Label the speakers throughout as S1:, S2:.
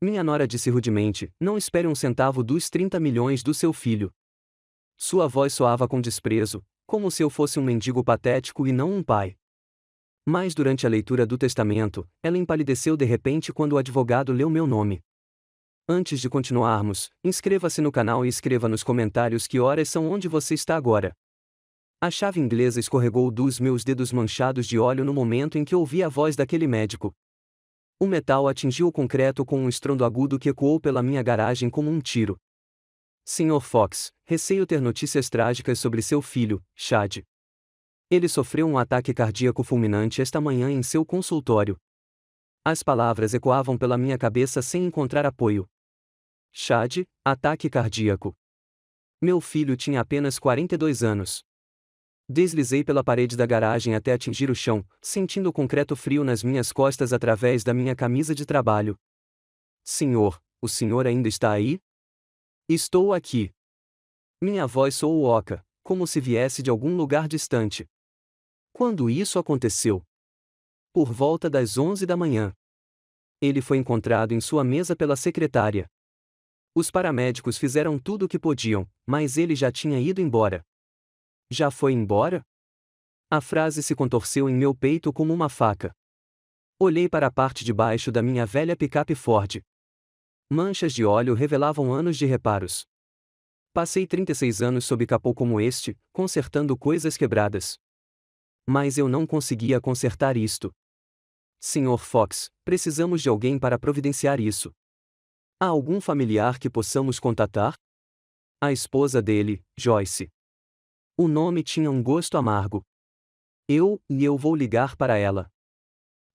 S1: Minha nora disse rudemente: não espere um centavo dos 30 milhões do seu filho. Sua voz soava com desprezo, como se eu fosse um mendigo patético e não um pai. Mas durante a leitura do testamento, ela empalideceu de repente quando o advogado leu meu nome. Antes de continuarmos, inscreva-se no canal e escreva nos comentários que horas são onde você está agora. A chave inglesa escorregou dos meus dedos manchados de óleo no momento em que ouvi a voz daquele médico. O metal atingiu o concreto com um estrondo agudo que ecoou pela minha garagem como um tiro. Sr. Fox, receio ter notícias trágicas sobre seu filho, Chad. Ele sofreu um ataque cardíaco fulminante esta manhã em seu consultório. As palavras ecoavam pela minha cabeça sem encontrar apoio. Chad, ataque cardíaco. Meu filho tinha apenas 42 anos. Deslizei pela parede da garagem até atingir o chão, sentindo o concreto frio nas minhas costas através da minha camisa de trabalho. Senhor, o senhor ainda está aí? Estou aqui. Minha voz soou oca, como se viesse de algum lugar distante. Quando isso aconteceu? Por volta das 11 da manhã. Ele foi encontrado em sua mesa pela secretária. Os paramédicos fizeram tudo o que podiam, mas ele já tinha ido embora. Já foi embora? A frase se contorceu em meu peito como uma faca. Olhei para a parte de baixo da minha velha picape Ford. Manchas de óleo revelavam anos de reparos. Passei 36 anos sob capô como este, consertando coisas quebradas. Mas eu não conseguia consertar isto. Sr. Fox, precisamos de alguém para providenciar isso. Há algum familiar que possamos contatar? A esposa dele, Joyce. O nome tinha um gosto amargo. Eu vou ligar para ela.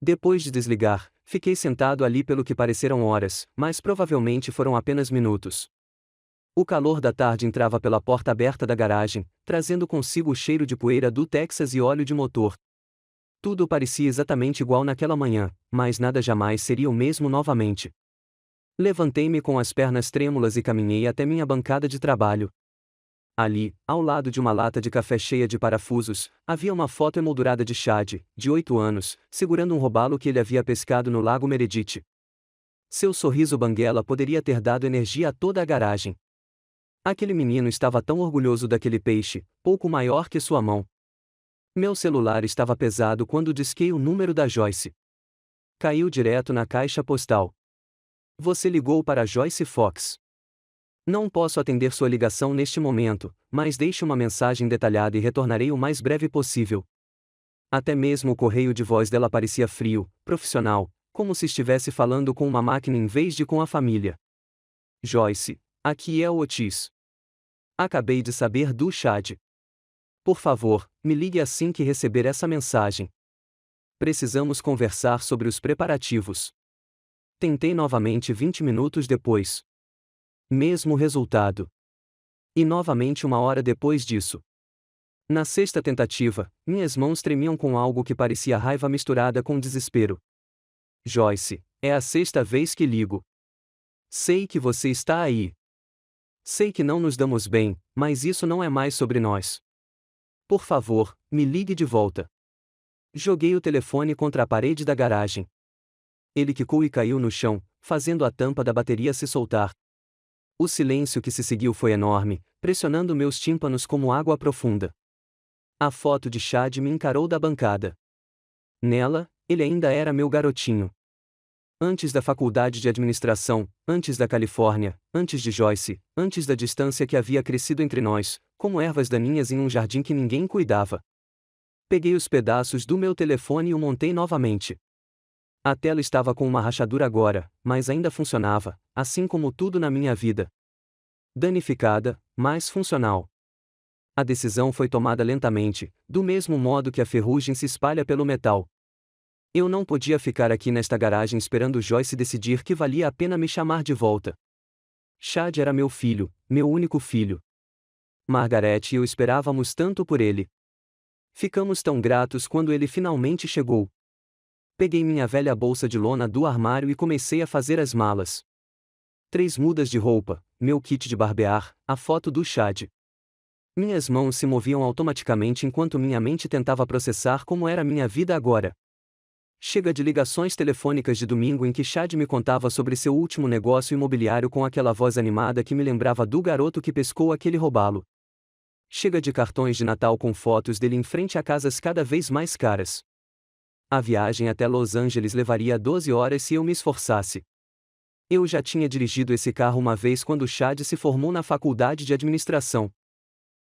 S1: Depois de desligar, fiquei sentado ali pelo que pareceram horas, mas provavelmente foram apenas minutos. O calor da tarde entrava pela porta aberta da garagem, trazendo consigo o cheiro de poeira do Texas e óleo de motor. Tudo parecia exatamente igual naquela manhã, mas nada jamais seria o mesmo novamente. Levantei-me com as pernas trêmulas e caminhei até minha bancada de trabalho. Ali, ao lado de uma lata de café cheia de parafusos, havia uma foto emoldurada de Chad, de 8 anos, segurando um robalo que ele havia pescado no lago Meredith. Seu sorriso banguela poderia ter dado energia a toda a garagem. Aquele menino estava tão orgulhoso daquele peixe, pouco maior que sua mão. Meu celular estava pesado quando disquei o número da Joyce. Caiu direto na caixa postal. Você ligou para Joyce Fox. Não posso atender sua ligação neste momento, mas deixe uma mensagem detalhada e retornarei o mais breve possível. Até mesmo o correio de voz dela parecia frio, profissional, como se estivesse falando com uma máquina em vez de com a família. Joyce, aqui é o Otis. Acabei de saber do Chad. Por favor, me ligue assim que receber essa mensagem. Precisamos conversar sobre os preparativos. Tentei novamente 20 minutos depois. Mesmo resultado. E novamente 1 hora depois disso. Na sexta tentativa, minhas mãos tremiam com algo que parecia raiva misturada com desespero. Joyce, é a 6ª vez que ligo. Sei que você está aí. Sei que não nos damos bem, mas isso não é mais sobre nós. Por favor, me ligue de volta. Joguei o telefone contra a parede da garagem. Ele quicou e caiu no chão, fazendo a tampa da bateria se soltar. O silêncio que se seguiu foi enorme, pressionando meus tímpanos como água profunda. A foto de Chad me encarou da bancada. Nela, ele ainda era meu garotinho. Antes da faculdade de administração, antes da Califórnia, antes de Joyce, antes da distância que havia crescido entre nós, como ervas daninhas em um jardim que ninguém cuidava. Peguei os pedaços do meu telefone e o montei novamente. A tela estava com uma rachadura agora, mas ainda funcionava, assim como tudo na minha vida. Danificada, mas funcional. A decisão foi tomada lentamente, do mesmo modo que a ferrugem se espalha pelo metal. Eu não podia ficar aqui nesta garagem esperando Joyce decidir que valia a pena me chamar de volta. Chad era meu filho, meu único filho. Margaret e eu esperávamos tanto por ele. Ficamos tão gratos quando ele finalmente chegou. Peguei minha velha bolsa de lona do armário e comecei a fazer as malas. 3 mudas de roupa, meu kit de barbear, a foto do Chad. Minhas mãos se moviam automaticamente enquanto minha mente tentava processar como era minha vida agora. Chega de ligações telefônicas de domingo em que Chad me contava sobre seu último negócio imobiliário com aquela voz animada que me lembrava do garoto que pescou aquele robalo. Chega de cartões de Natal com fotos dele em frente a casas cada vez mais caras. A viagem até Los Angeles levaria 12 horas se eu me esforçasse. Eu já tinha dirigido esse carro uma vez quando Chad se formou na faculdade de administração.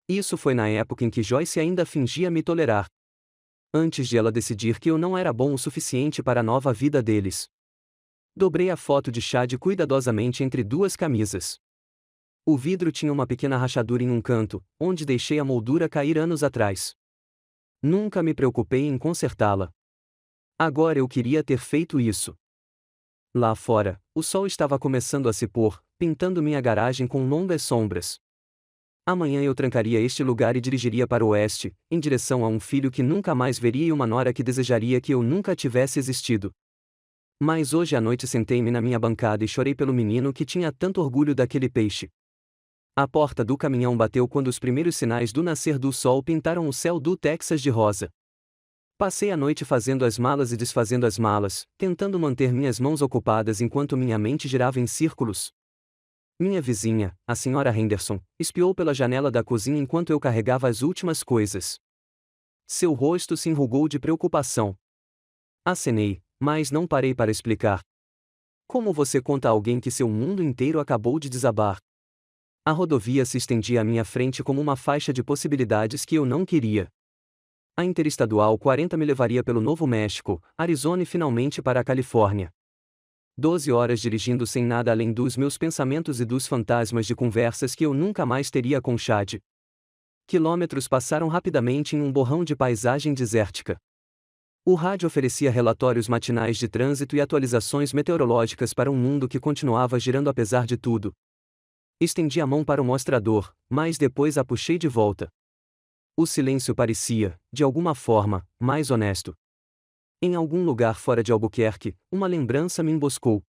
S1: Isso foi na época em que Joyce ainda fingia me tolerar. Antes de ela decidir que eu não era bom o suficiente para a nova vida deles. Dobrei a foto de Chad cuidadosamente entre duas camisas. O vidro tinha uma pequena rachadura em um canto, onde deixei a moldura cair anos atrás. Nunca me preocupei em consertá-la. Agora eu queria ter feito isso. Lá fora, o sol estava começando a se pôr, pintando minha garagem com longas sombras. Amanhã eu trancaria este lugar e dirigiria para o oeste, em direção a um filho que nunca mais veria e uma nora que desejaria que eu nunca tivesse existido. Mas hoje à noite sentei-me na minha bancada e chorei pelo menino que tinha tanto orgulho daquele peixe. A porta do caminhão bateu quando os primeiros sinais do nascer do sol pintaram o céu do Texas de rosa. Passei a noite fazendo as malas e desfazendo as malas, tentando manter minhas mãos ocupadas enquanto minha mente girava em círculos. Minha vizinha, a senhora Henderson, espiou pela janela da cozinha enquanto eu carregava as últimas coisas. Seu rosto se enrugou de preocupação. Acenei, mas não parei para explicar. Como você conta a alguém que seu mundo inteiro acabou de desabar? A rodovia se estendia à minha frente como uma faixa de possibilidades que eu não queria. A Interestadual 40 me levaria pelo Novo México, Arizona e finalmente para a Califórnia. 12 horas dirigindo sem nada além dos meus pensamentos e dos fantasmas de conversas que eu nunca mais teria com Chad. Quilômetros passaram rapidamente em um borrão de paisagem desértica. O rádio oferecia relatórios matinais de trânsito e atualizações meteorológicas para um mundo que continuava girando apesar de tudo. Estendi a mão para o mostrador, mas depois a puxei de volta. O silêncio parecia, de alguma forma, mais honesto. Em algum lugar fora de Albuquerque, uma lembrança me emboscou.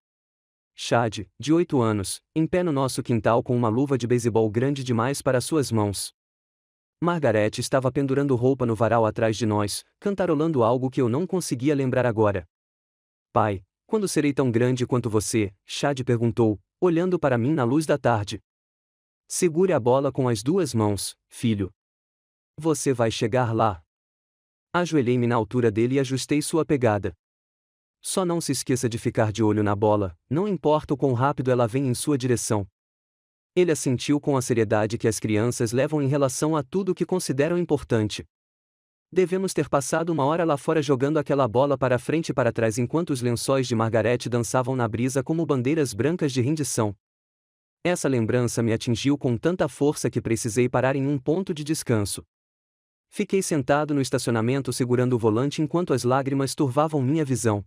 S1: Chad, de 8 anos, em pé no nosso quintal com uma luva de beisebol grande demais para suas mãos. Margaret estava pendurando roupa no varal atrás de nós, cantarolando algo que eu não conseguia lembrar agora. Pai, quando serei tão grande quanto você? Chad perguntou, olhando para mim na luz da tarde. Segure a bola com as duas mãos, filho. Você vai chegar lá. Ajoelhei-me na altura dele e ajustei sua pegada. Só não se esqueça de ficar de olho na bola, não importa o quão rápido ela vem em sua direção. Ele assentiu com a seriedade que as crianças levam em relação a tudo que consideram importante. Devemos ter passado uma hora lá fora jogando aquela bola para frente e para trás enquanto os lençóis de Margaret dançavam na brisa como bandeiras brancas de rendição. Essa lembrança me atingiu com tanta força que precisei parar em um ponto de descanso. Fiquei sentado no estacionamento segurando o volante enquanto as lágrimas turvavam minha visão.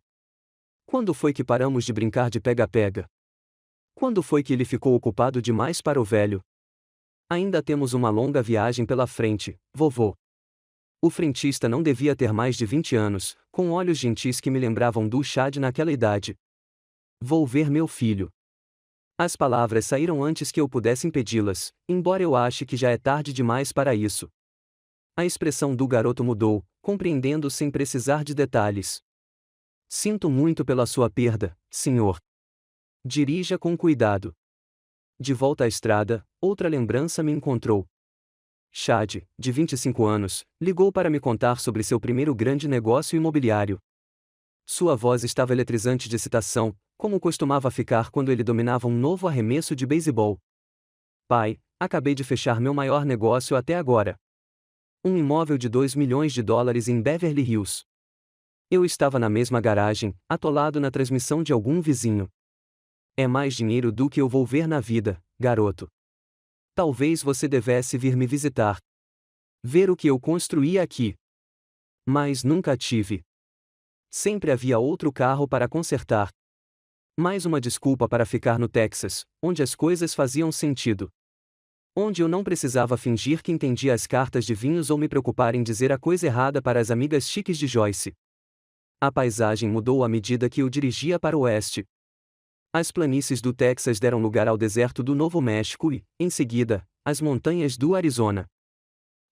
S1: Quando foi que paramos de brincar de pega-pega? Quando foi que ele ficou ocupado demais para o velho? Ainda temos uma longa viagem pela frente, vovô. O frentista não devia ter mais de 20 anos, com olhos gentis que me lembravam do Chad naquela idade. Vou ver meu filho. As palavras saíram antes que eu pudesse impedi-las, embora eu ache que já é tarde demais para isso. A expressão do garoto mudou, compreendendo sem precisar de detalhes. Sinto muito pela sua perda, senhor. Dirija com cuidado. De volta à estrada, outra lembrança me encontrou. Chad, de 25 anos, ligou para me contar sobre seu primeiro grande negócio imobiliário. Sua voz estava eletrizante de excitação, como costumava ficar quando ele dominava um novo arremesso de beisebol. Pai, acabei de fechar meu maior negócio até agora. Um imóvel de 2 milhões de dólares em Beverly Hills. Eu estava na mesma garagem, atolado na transmissão de algum vizinho. É mais dinheiro do que eu vou ver na vida, garoto. Talvez você devesse vir me visitar. Ver o que eu construí aqui. Mas nunca tive. Sempre havia outro carro para consertar. Mais uma desculpa para ficar no Texas, onde as coisas faziam sentido. Onde eu não precisava fingir que entendia as cartas de vinhos ou me preocupar em dizer a coisa errada para as amigas chiques de Joyce. A paisagem mudou à medida que eu dirigia para o oeste. As planícies do Texas deram lugar ao deserto do Novo México e, em seguida, às montanhas do Arizona.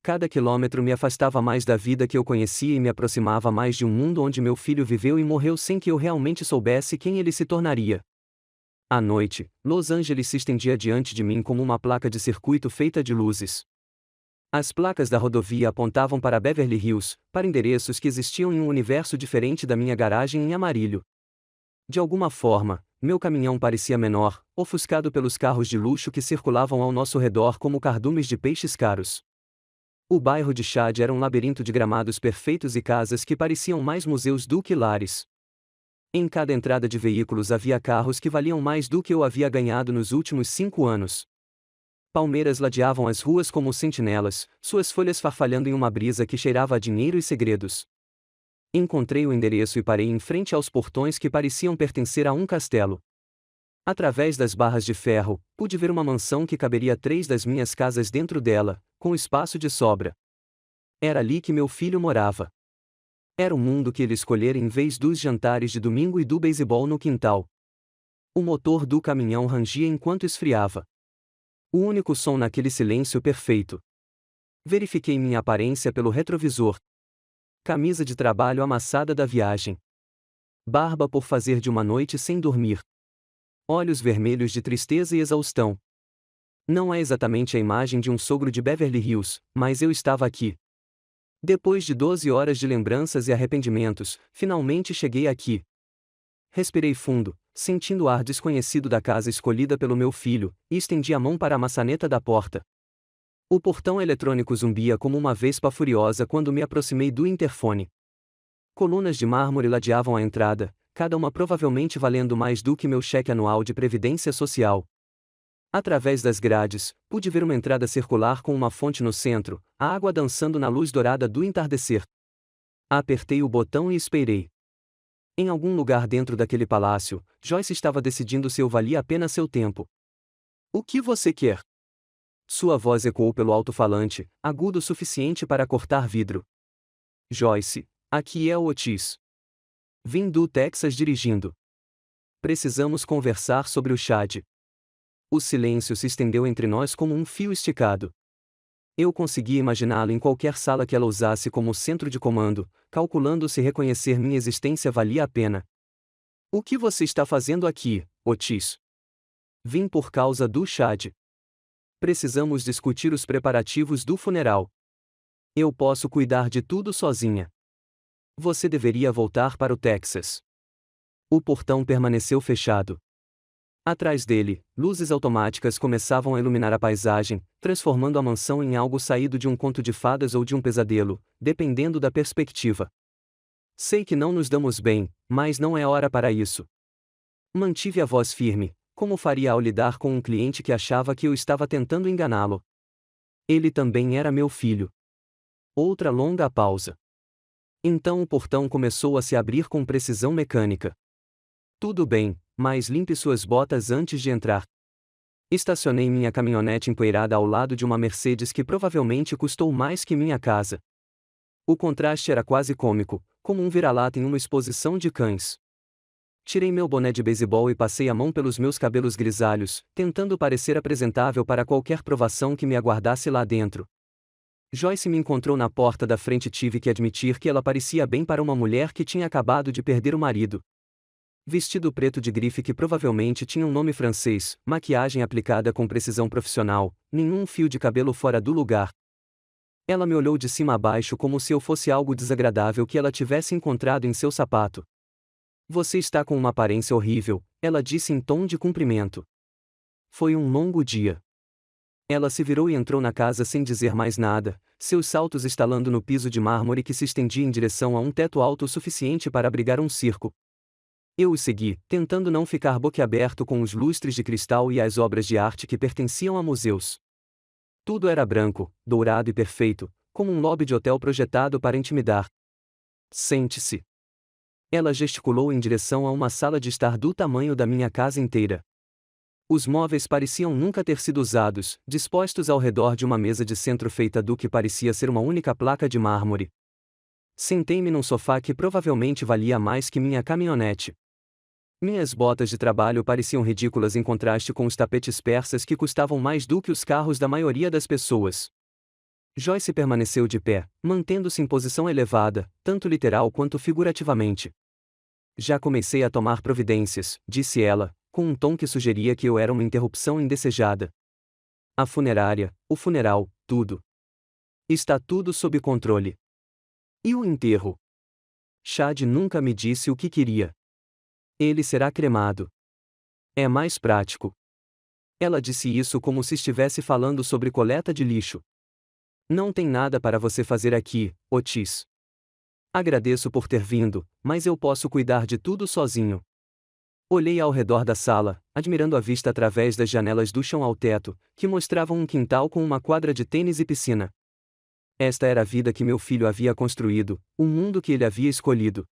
S1: Cada quilômetro me afastava mais da vida que eu conhecia e me aproximava mais de um mundo onde meu filho viveu e morreu sem que eu realmente soubesse quem ele se tornaria. À noite, Los Angeles se estendia diante de mim como uma placa de circuito feita de luzes. As placas da rodovia apontavam para Beverly Hills, para endereços que existiam em um universo diferente da minha garagem em Amarillo. De alguma forma, meu caminhão parecia menor, ofuscado pelos carros de luxo que circulavam ao nosso redor como cardumes de peixes caros. O bairro de Chad era um labirinto de gramados perfeitos e casas que pareciam mais museus do que lares. Em cada entrada de veículos havia carros que valiam mais do que eu havia ganhado nos últimos 5 anos. Palmeiras ladeavam as ruas como sentinelas, suas folhas farfalhando em uma brisa que cheirava a dinheiro e segredos. Encontrei o endereço e parei em frente aos portões que pareciam pertencer a um castelo. Através das barras de ferro, pude ver uma mansão que caberia 3 das minhas casas dentro dela, com espaço de sobra. Era ali que meu filho morava. Era o mundo que ele escolhera em vez dos jantares de domingo e do beisebol no quintal. O motor do caminhão rangia enquanto esfriava. O único som naquele silêncio perfeito. Verifiquei minha aparência pelo retrovisor. Camisa de trabalho amassada da viagem. Barba por fazer de uma noite sem dormir. Olhos vermelhos de tristeza e exaustão. Não é exatamente a imagem de um sogro de Beverly Hills, mas eu estava aqui. Depois de 12 horas de lembranças e arrependimentos, finalmente cheguei aqui. Respirei fundo, sentindo o ar desconhecido da casa escolhida pelo meu filho, e estendi a mão para a maçaneta da porta. O portão eletrônico zumbia como uma vespa furiosa quando me aproximei do interfone. Colunas de mármore ladeavam a entrada, cada uma provavelmente valendo mais do que meu cheque anual de previdência social. Através das grades, pude ver uma entrada circular com uma fonte no centro, a água dançando na luz dourada do entardecer. Apertei o botão e esperei. Em algum lugar dentro daquele palácio, Joyce estava decidindo se eu valia a pena seu tempo. O que você quer? Sua voz ecoou pelo alto-falante, agudo o suficiente para cortar vidro. Joyce, aqui é o Otis. Vim do Texas dirigindo. Precisamos conversar sobre o Chad. O silêncio se estendeu entre nós como um fio esticado. Eu conseguia imaginá-lo em qualquer sala que ela usasse como centro de comando, calculando se reconhecer minha existência valia a pena. O que você está fazendo aqui, Otis? Vim por causa do Chad. Precisamos discutir os preparativos do funeral. Eu posso cuidar de tudo sozinha. Você deveria voltar para o Texas. O portão permaneceu fechado. Atrás dele, luzes automáticas começavam a iluminar a paisagem, transformando a mansão em algo saído de um conto de fadas ou de um pesadelo, dependendo da perspectiva. Sei que não nos damos bem, mas não é hora para isso. Mantive a voz firme, como faria ao lidar com um cliente que achava que eu estava tentando enganá-lo. Ele também era meu filho. Outra longa pausa. Então o portão começou a se abrir com precisão mecânica. Tudo bem, mas limpe suas botas antes de entrar. Estacionei minha caminhonete empoeirada ao lado de uma Mercedes que provavelmente custou mais que minha casa. O contraste era quase cômico, como um vira-lata em uma exposição de cães. Tirei meu boné de beisebol e passei a mão pelos meus cabelos grisalhos, tentando parecer apresentável para qualquer provação que me aguardasse lá dentro. Joyce me encontrou na porta da frente e tive que admitir que ela parecia bem para uma mulher que tinha acabado de perder o marido. Vestido preto de grife que provavelmente tinha um nome francês, maquiagem aplicada com precisão profissional, nenhum fio de cabelo fora do lugar. Ela me olhou de cima a baixo como se eu fosse algo desagradável que ela tivesse encontrado em seu sapato. Você está com uma aparência horrível, ela disse em tom de cumprimento. Foi um longo dia. Ela se virou e entrou na casa sem dizer mais nada, seus saltos estalando no piso de mármore que se estendia em direção a um teto alto o suficiente para abrigar um circo. Eu o segui, tentando não ficar boquiaberto com os lustres de cristal e as obras de arte que pertenciam a museus. Tudo era branco, dourado e perfeito, como um lobby de hotel projetado para intimidar. Sente-se. Ela gesticulou em direção a uma sala de estar do tamanho da minha casa inteira. Os móveis pareciam nunca ter sido usados, dispostos ao redor de uma mesa de centro feita do que parecia ser uma única placa de mármore. Sentei-me num sofá que provavelmente valia mais que minha caminhonete. Minhas botas de trabalho pareciam ridículas em contraste com os tapetes persas que custavam mais do que os carros da maioria das pessoas. Joyce permaneceu de pé, mantendo-se em posição elevada, tanto literal quanto figurativamente. Já comecei a tomar providências, disse ela, com um tom que sugeria que eu era uma interrupção indesejada. A funerária, o funeral, tudo. Está tudo sob controle. E o enterro? Chad nunca me disse o que queria. Ele será cremado. É mais prático. Ela disse isso como se estivesse falando sobre coleta de lixo. Não tem nada para você fazer aqui, Otis. Agradeço por ter vindo, mas eu posso cuidar de tudo sozinho. Olhei ao redor da sala, admirando a vista através das janelas do chão ao teto, que mostravam um quintal com uma quadra de tênis e piscina. Esta era a vida que meu filho havia construído, o mundo que ele havia escolhido.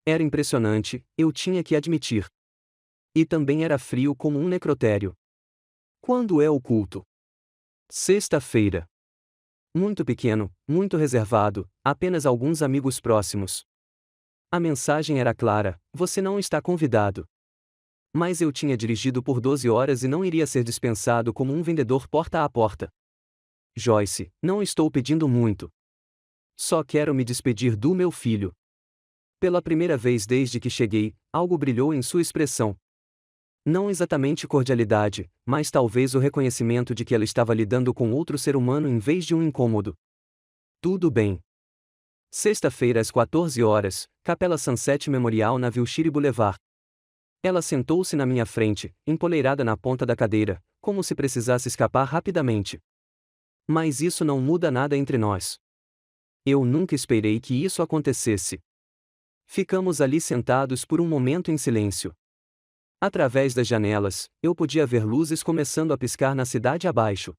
S1: Era impressionante, eu tinha que admitir. E também era frio como um necrotério. Quando é o culto? Sexta-feira. Muito pequeno, muito reservado, apenas alguns amigos próximos. A mensagem era clara: você não está convidado. Mas eu tinha dirigido por 12 horas e não iria ser dispensado como um vendedor porta a porta. Joyce, não estou pedindo muito. Só quero me despedir do meu filho. Pela primeira vez desde que cheguei, algo brilhou em sua expressão. Não exatamente cordialidade, mas talvez o reconhecimento de que ela estava lidando com outro ser humano em vez de um incômodo. Tudo bem. Sexta-feira às 14 horas, Capela Sunset Memorial na Wilshire Boulevard. Ela sentou-se na minha frente, empoleirada na ponta da cadeira, como se precisasse escapar rapidamente. Mas isso não muda nada entre nós. Eu nunca esperei que isso acontecesse. Ficamos ali sentados por um momento em silêncio. Através das janelas, eu podia ver luzes começando a piscar na cidade abaixo.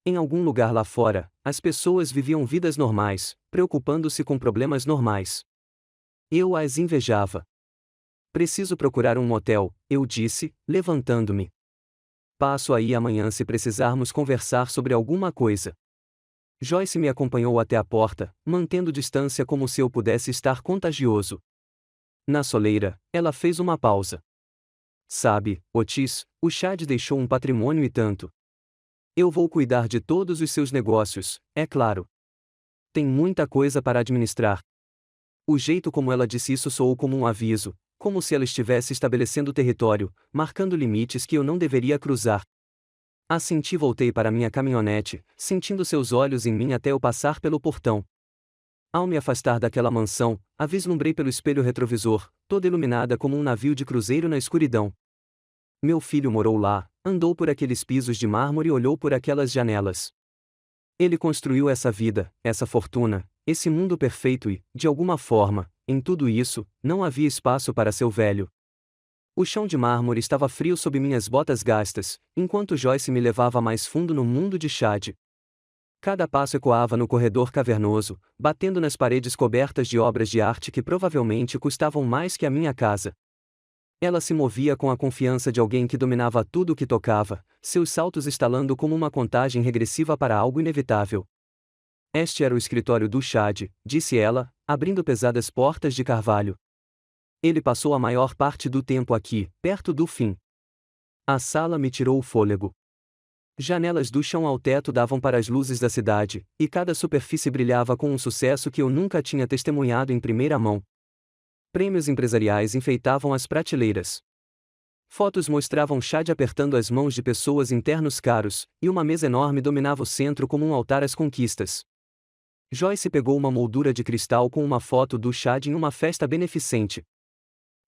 S1: Em algum lugar lá fora, as pessoas viviam vidas normais, preocupando-se com problemas normais. Eu as invejava. Preciso procurar um motel, eu disse, levantando-me. Passo aí amanhã se precisarmos conversar sobre alguma coisa. Joyce me acompanhou até a porta, mantendo distância como se eu pudesse estar contagioso. Na soleira, ela fez uma pausa. Sabe, Otis, o Chad deixou um patrimônio e tanto. Eu vou cuidar de todos os seus negócios, é claro. Tem muita coisa para administrar. O jeito como ela disse isso soou como um aviso, como se ela estivesse estabelecendo território, marcando limites que eu não deveria cruzar. Assenti e voltei para minha caminhonete, sentindo seus olhos em mim até eu passar pelo portão. Ao me afastar daquela mansão, a vislumbrei pelo espelho retrovisor, toda iluminada como um navio de cruzeiro na escuridão. Meu filho morou lá, andou por aqueles pisos de mármore e olhou por aquelas janelas. Ele construiu essa vida, essa fortuna, esse mundo perfeito e, de alguma forma, em tudo isso, não havia espaço para seu velho. O chão de mármore estava frio sob minhas botas gastas, enquanto Joyce me levava mais fundo no mundo de Chad. Cada passo ecoava no corredor cavernoso, batendo nas paredes cobertas de obras de arte que provavelmente custavam mais que a minha casa. Ela se movia com a confiança de alguém que dominava tudo o que tocava, seus saltos estalando como uma contagem regressiva para algo inevitável. Este era o escritório do Chad, disse ela, abrindo pesadas portas de carvalho. Ele passou a maior parte do tempo aqui, perto do fim. A sala me tirou o fôlego. Janelas do chão ao teto davam para as luzes da cidade, e cada superfície brilhava com um sucesso que eu nunca tinha testemunhado em primeira mão. Prêmios empresariais enfeitavam as prateleiras. Fotos mostravam Chad apertando as mãos de pessoas em ternos caros, e uma mesa enorme dominava o centro como um altar às conquistas. Joyce pegou uma moldura de cristal com uma foto do Chad em uma festa beneficente.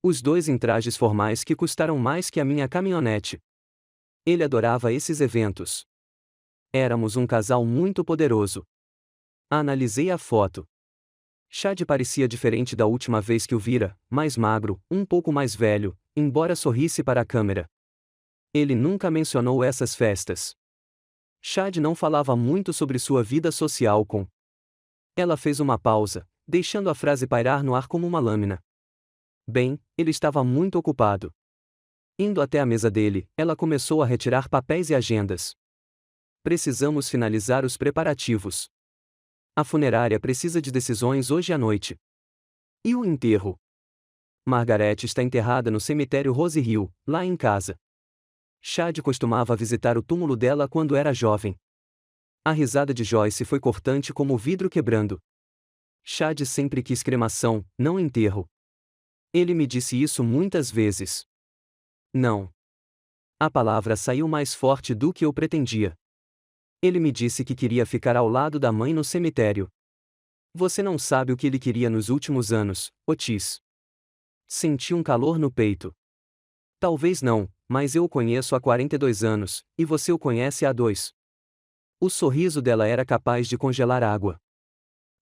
S1: Os dois em trajes formais que custaram mais que a minha caminhonete. Ele adorava esses eventos. Éramos um casal muito poderoso. Analisei a foto. Chad parecia diferente da última vez que o vira, mais magro, um pouco mais velho, embora sorrisse para a câmera. Ele nunca mencionou essas festas. Chad não falava muito sobre sua vida social com. Ela fez uma pausa, deixando a frase pairar no ar como uma lâmina. Bem, ele estava muito ocupado. Indo até a mesa dele, ela começou a retirar papéis e agendas. Precisamos finalizar os preparativos. A funerária precisa de decisões hoje à noite. E o enterro? Margaret está enterrada no cemitério Rose Hill, lá em casa. Chad costumava visitar o túmulo dela quando era jovem. A risada de Joyce foi cortante como o vidro quebrando. Chad sempre quis cremação, não enterro. Ele me disse isso muitas vezes. Não. A palavra saiu mais forte do que eu pretendia. Ele me disse que queria ficar ao lado da mãe no cemitério. Você não sabe o que ele queria nos últimos anos, Otis. Senti um calor no peito. Talvez não, mas eu o conheço há 42 anos, e você o conhece há 2. O sorriso dela era capaz de congelar água.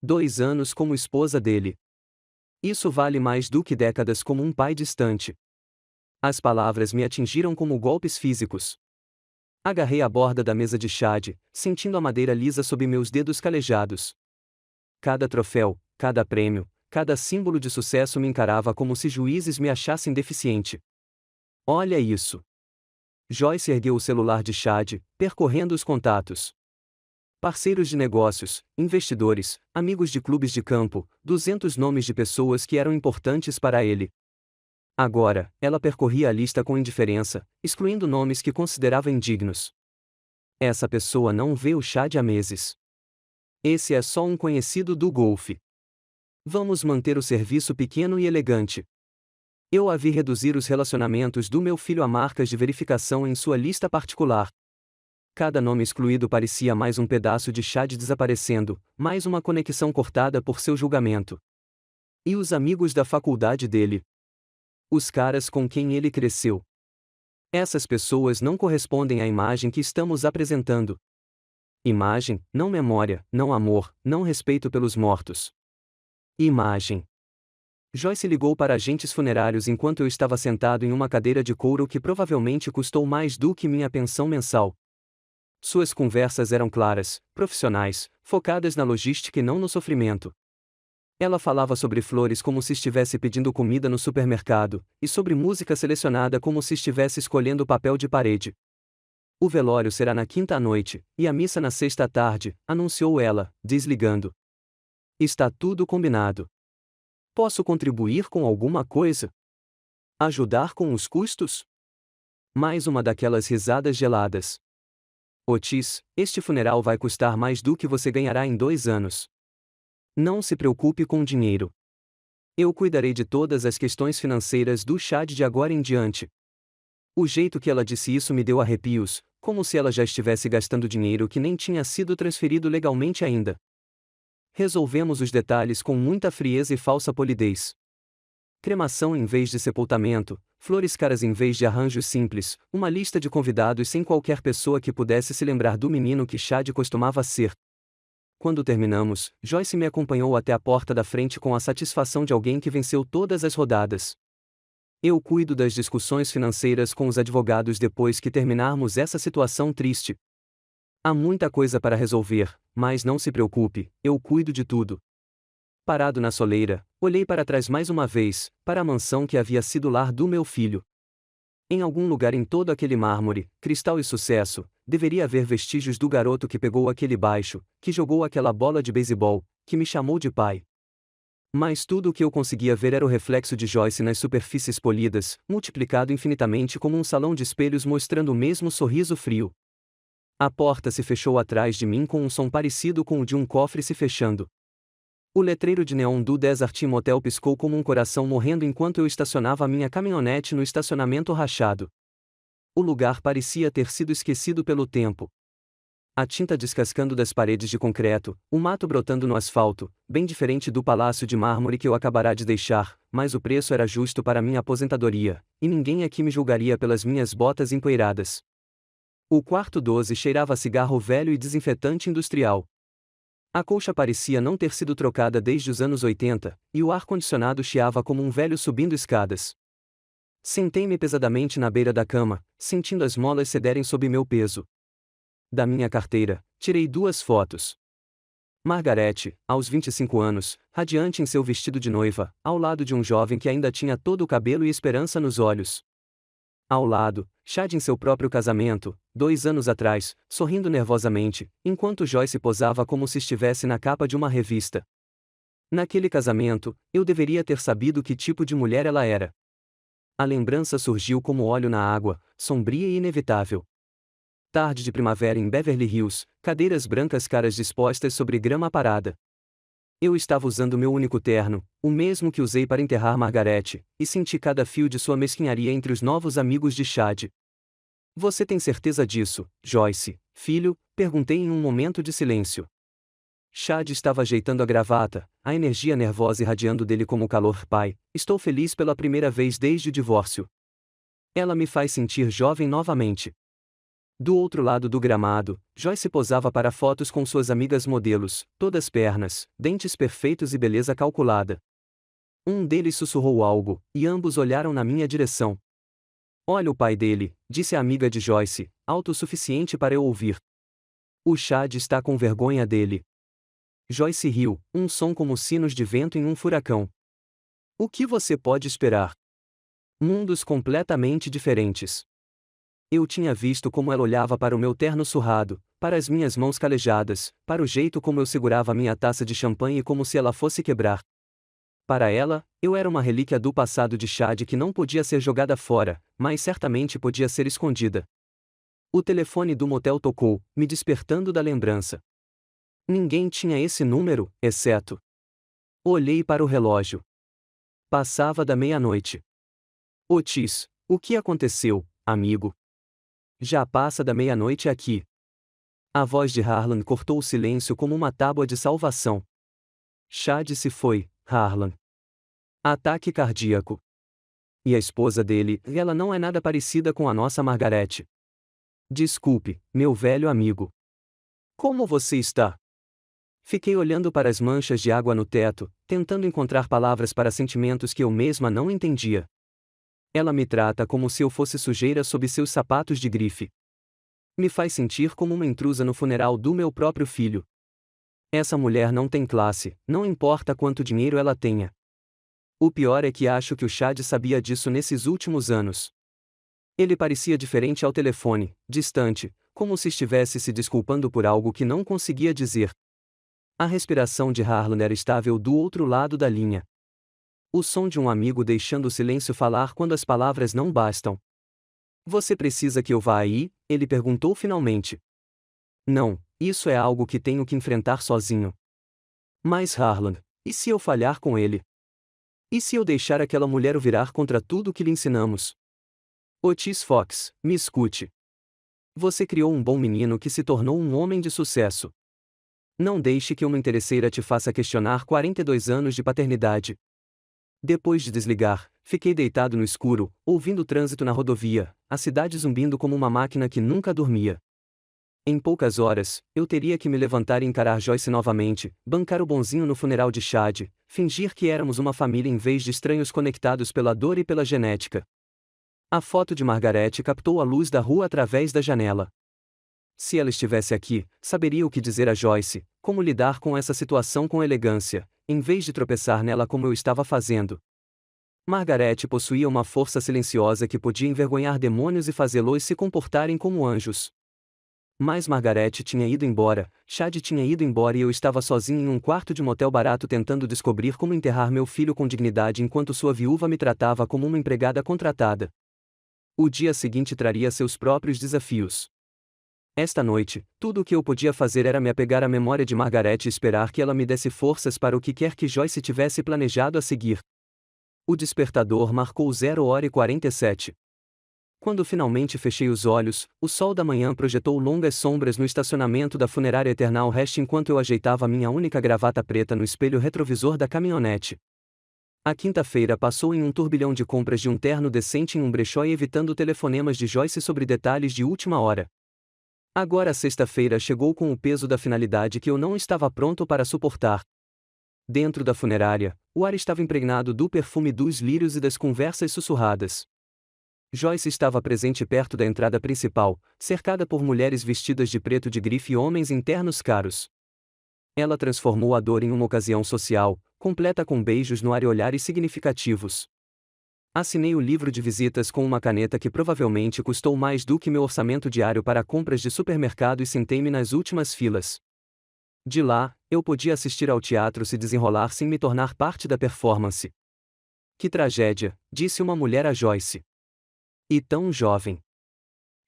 S1: 2 anos como esposa dele. Isso vale mais do que décadas como um pai distante. As palavras me atingiram como golpes físicos. Agarrei a borda da mesa de Chad, sentindo a madeira lisa sob meus dedos calejados. Cada troféu, cada prêmio, cada símbolo de sucesso me encarava como se juízes me achassem deficiente. Olha isso. Joyce ergueu o celular de Chad, percorrendo os contatos. Parceiros de negócios, investidores, amigos de clubes de campo, 200 nomes de pessoas que eram importantes para ele. Agora, ela percorria a lista com indiferença, excluindo nomes que considerava indignos. Essa pessoa não vê o Chad há meses. Esse é só um conhecido do golfe. Vamos manter o serviço pequeno e elegante. Eu a vi reduzir os relacionamentos do meu filho a marcas de verificação em sua lista particular. Cada nome excluído parecia mais um pedaço de Chad desaparecendo, mais uma conexão cortada por seu julgamento. E os amigos da faculdade dele? Os caras com quem ele cresceu. Essas pessoas não correspondem à imagem que estamos apresentando. Imagem, não memória, não amor, não respeito pelos mortos. Imagem. Joyce ligou para agentes funerários enquanto eu estava sentado em uma cadeira de couro que provavelmente custou mais do que minha pensão mensal. Suas conversas eram claras, profissionais, focadas na logística e não no sofrimento. Ela falava sobre flores como se estivesse pedindo comida no supermercado, e sobre música selecionada como se estivesse escolhendo papel de parede. O velório será na quinta à noite, e a missa na sexta à tarde, anunciou ela, desligando. Está tudo combinado. Posso contribuir com alguma coisa? Ajudar com os custos? Mais uma daquelas risadas geladas. Otis, este funeral vai custar mais do que você ganhará em 2 anos. Não se preocupe com dinheiro. Eu cuidarei de todas as questões financeiras do Chad de agora em diante. O jeito que ela disse isso me deu arrepios, como se ela já estivesse gastando dinheiro que nem tinha sido transferido legalmente ainda. Resolvemos os detalhes com muita frieza e falsa polidez. Cremação em vez de sepultamento, flores caras em vez de arranjos simples, uma lista de convidados sem qualquer pessoa que pudesse se lembrar do menino que Chad costumava ser. Quando terminamos, Joyce me acompanhou até a porta da frente com a satisfação de alguém que venceu todas as rodadas. Eu cuido das discussões financeiras com os advogados depois que terminarmos essa situação triste. Há muita coisa para resolver, mas não se preocupe, eu cuido de tudo. Parado na soleira, olhei para trás mais uma vez, para a mansão que havia sido lar do meu filho. Em algum lugar em todo aquele mármore, cristal e sucesso, deveria haver vestígios do garoto que pegou aquele baixo, que jogou aquela bola de beisebol, que me chamou de pai. Mas tudo o que eu conseguia ver era o reflexo de Joyce nas superfícies polidas, multiplicado infinitamente como um salão de espelhos mostrando o mesmo sorriso frio. A porta se fechou atrás de mim com um som parecido com o de um cofre se fechando. O letreiro de neon do Desert Motel piscou como um coração morrendo enquanto eu estacionava minha caminhonete no estacionamento rachado. O lugar parecia ter sido esquecido pelo tempo. A tinta descascando das paredes de concreto, o mato brotando no asfalto, bem diferente do palácio de mármore que eu acabará de deixar, mas o preço era justo para minha aposentadoria, e ninguém aqui me julgaria pelas minhas botas empoeiradas. O quarto 12 cheirava a cigarro velho e desinfetante industrial. A colcha parecia não ter sido trocada desde os anos 80, e o ar-condicionado chiava como um velho subindo escadas. Sentei-me pesadamente na beira da cama, sentindo as molas cederem sob meu peso. Da minha carteira, tirei 2 fotos. Margarete, aos 25 anos, radiante em seu vestido de noiva, ao lado de um jovem que ainda tinha todo o cabelo e esperança nos olhos. Ao lado, Chad em seu próprio casamento, 2 anos atrás, sorrindo nervosamente, enquanto Joyce posava como se estivesse na capa de uma revista. Naquele casamento, eu deveria ter sabido que tipo de mulher ela era. A lembrança surgiu como óleo na água, sombria e inevitável. Tarde de primavera em Beverly Hills, cadeiras brancas caras dispostas sobre grama parada. Eu estava usando meu único terno, o mesmo que usei para enterrar Margaret, e senti cada fio de sua mesquinharia entre os novos amigos de Chad. Você tem certeza disso, Joyce, filho? Perguntei em um momento de silêncio. Chad estava ajeitando a gravata, a energia nervosa irradiando dele como o calor. Pai, estou feliz pela primeira vez desde o divórcio. Ela me faz sentir jovem novamente. Do outro lado do gramado, Joyce posava para fotos com suas amigas modelos, todas pernas, dentes perfeitos e beleza calculada. Um deles sussurrou algo, e ambos olharam na minha direção. Olha o pai dele, disse a amiga de Joyce, alto o suficiente para eu ouvir. O Chad está com vergonha dele. Joyce riu, um som como sinos de vento em um furacão. O que você pode esperar? Mundos completamente diferentes. Eu tinha visto como ela olhava para o meu terno surrado, para as minhas mãos calejadas, para o jeito como eu segurava minha taça de champanhe como se ela fosse quebrar. Para ela, eu era uma relíquia do passado de Chad que não podia ser jogada fora, mas certamente podia ser escondida. O telefone do motel tocou, me despertando da lembrança. Ninguém tinha esse número, exceto. Olhei para o relógio. Passava da meia-noite. Otis, o que aconteceu, amigo? Já passa da meia-noite aqui. A voz de Harlan cortou o silêncio como uma tábua de salvação. Chad se foi, Harlan. Ataque cardíaco. E a esposa dele, ela não é nada parecida com a nossa Margaret. Desculpe, meu velho amigo. Como você está? Fiquei olhando para as manchas de água no teto, tentando encontrar palavras para sentimentos que eu mesma não entendia. Ela me trata como se eu fosse sujeira sob seus sapatos de grife. Me faz sentir como uma intrusa no funeral do meu próprio filho. Essa mulher não tem classe, não importa quanto dinheiro ela tenha. O pior é que acho que o Chad sabia disso nesses últimos anos. Ele parecia diferente ao telefone, distante, como se estivesse se desculpando por algo que não conseguia dizer. A respiração de Harlan era estável do outro lado da linha. O som de um amigo deixando o silêncio falar quando as palavras não bastam. Você precisa que eu vá aí? Ele perguntou finalmente. Não, isso é algo que tenho que enfrentar sozinho. Mas Harlan, e se eu falhar com ele? E se eu deixar aquela mulher o virar contra tudo o que lhe ensinamos? Otis Fox, me escute. Você criou um bom menino que se tornou um homem de sucesso. Não deixe que uma interesseira te faça questionar 42 anos de paternidade. Depois de desligar, fiquei deitado no escuro, ouvindo o trânsito na rodovia, a cidade zumbindo como uma máquina que nunca dormia. Em poucas horas, eu teria que me levantar e encarar Joyce novamente, bancar o bonzinho no funeral de Chad, fingir que éramos uma família em vez de estranhos conectados pela dor e pela genética. A foto de Margaret captou a luz da rua através da janela. Se ela estivesse aqui, saberia o que dizer a Joyce, como lidar com essa situação com elegância, em vez de tropeçar nela como eu estava fazendo. Margaret possuía uma força silenciosa que podia envergonhar demônios e fazê-los se comportarem como anjos. Mas Margaret tinha ido embora, Chad tinha ido embora e eu estava sozinho em um quarto de motel barato tentando descobrir como enterrar meu filho com dignidade enquanto sua viúva me tratava como uma empregada contratada. O dia seguinte traria seus próprios desafios. Esta noite, tudo o que eu podia fazer era me apegar à memória de Margaret e esperar que ela me desse forças para o que quer que Joyce tivesse planejado a seguir. O despertador marcou 0h47. Quando finalmente fechei os olhos, o sol da manhã projetou longas sombras no estacionamento da funerária Eternal Rest enquanto eu ajeitava minha única gravata preta no espelho retrovisor da caminhonete. A quinta-feira passou em um turbilhão de compras de um terno decente em um brechó e evitando telefonemas de Joyce sobre detalhes de última hora. Agora a sexta-feira chegou com o peso da finalidade que eu não estava pronto para suportar. Dentro da funerária, o ar estava impregnado do perfume dos lírios e das conversas sussurradas. Joyce estava presente perto da entrada principal, cercada por mulheres vestidas de preto de grife e homens em ternos caros. Ela transformou a dor em uma ocasião social, completa com beijos no ar e olhares significativos. Assinei o livro de visitas com uma caneta que provavelmente custou mais do que meu orçamento diário para compras de supermercado e sentei-me nas últimas filas. De lá, eu podia assistir ao teatro se desenrolar sem me tornar parte da performance. Que tragédia, disse uma mulher a Joyce. E tão jovem.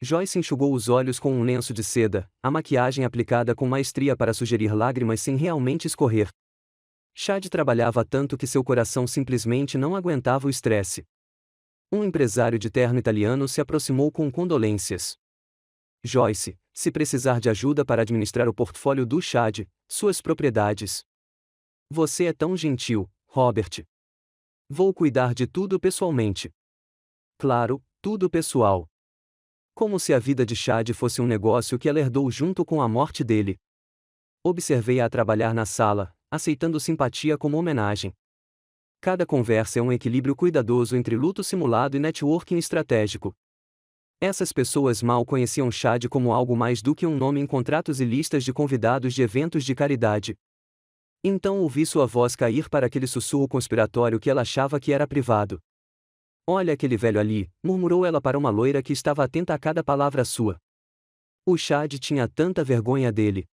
S1: Joyce enxugou os olhos com um lenço de seda, a maquiagem aplicada com maestria para sugerir lágrimas sem realmente escorrer. Chad trabalhava tanto que seu coração simplesmente não aguentava o estresse. Um empresário de terno italiano se aproximou com condolências. Joyce, se precisar de ajuda para administrar o portfólio do Chad, suas propriedades. Você é tão gentil, Robert. Vou cuidar de tudo pessoalmente. Claro, tudo pessoal. Como se a vida de Chad fosse um negócio que ela herdou junto com a morte dele. Observei-a trabalhar na sala, aceitando simpatia como homenagem. Cada conversa é um equilíbrio cuidadoso entre luto simulado e networking estratégico. Essas pessoas mal conheciam Chad como algo mais do que um nome em contratos e listas de convidados de eventos de caridade. Então ouvi sua voz cair para aquele sussurro conspiratório que ela achava que era privado. Olha aquele velho ali, murmurou ela para uma loira que estava atenta a cada palavra sua. O Chad tinha tanta vergonha dele.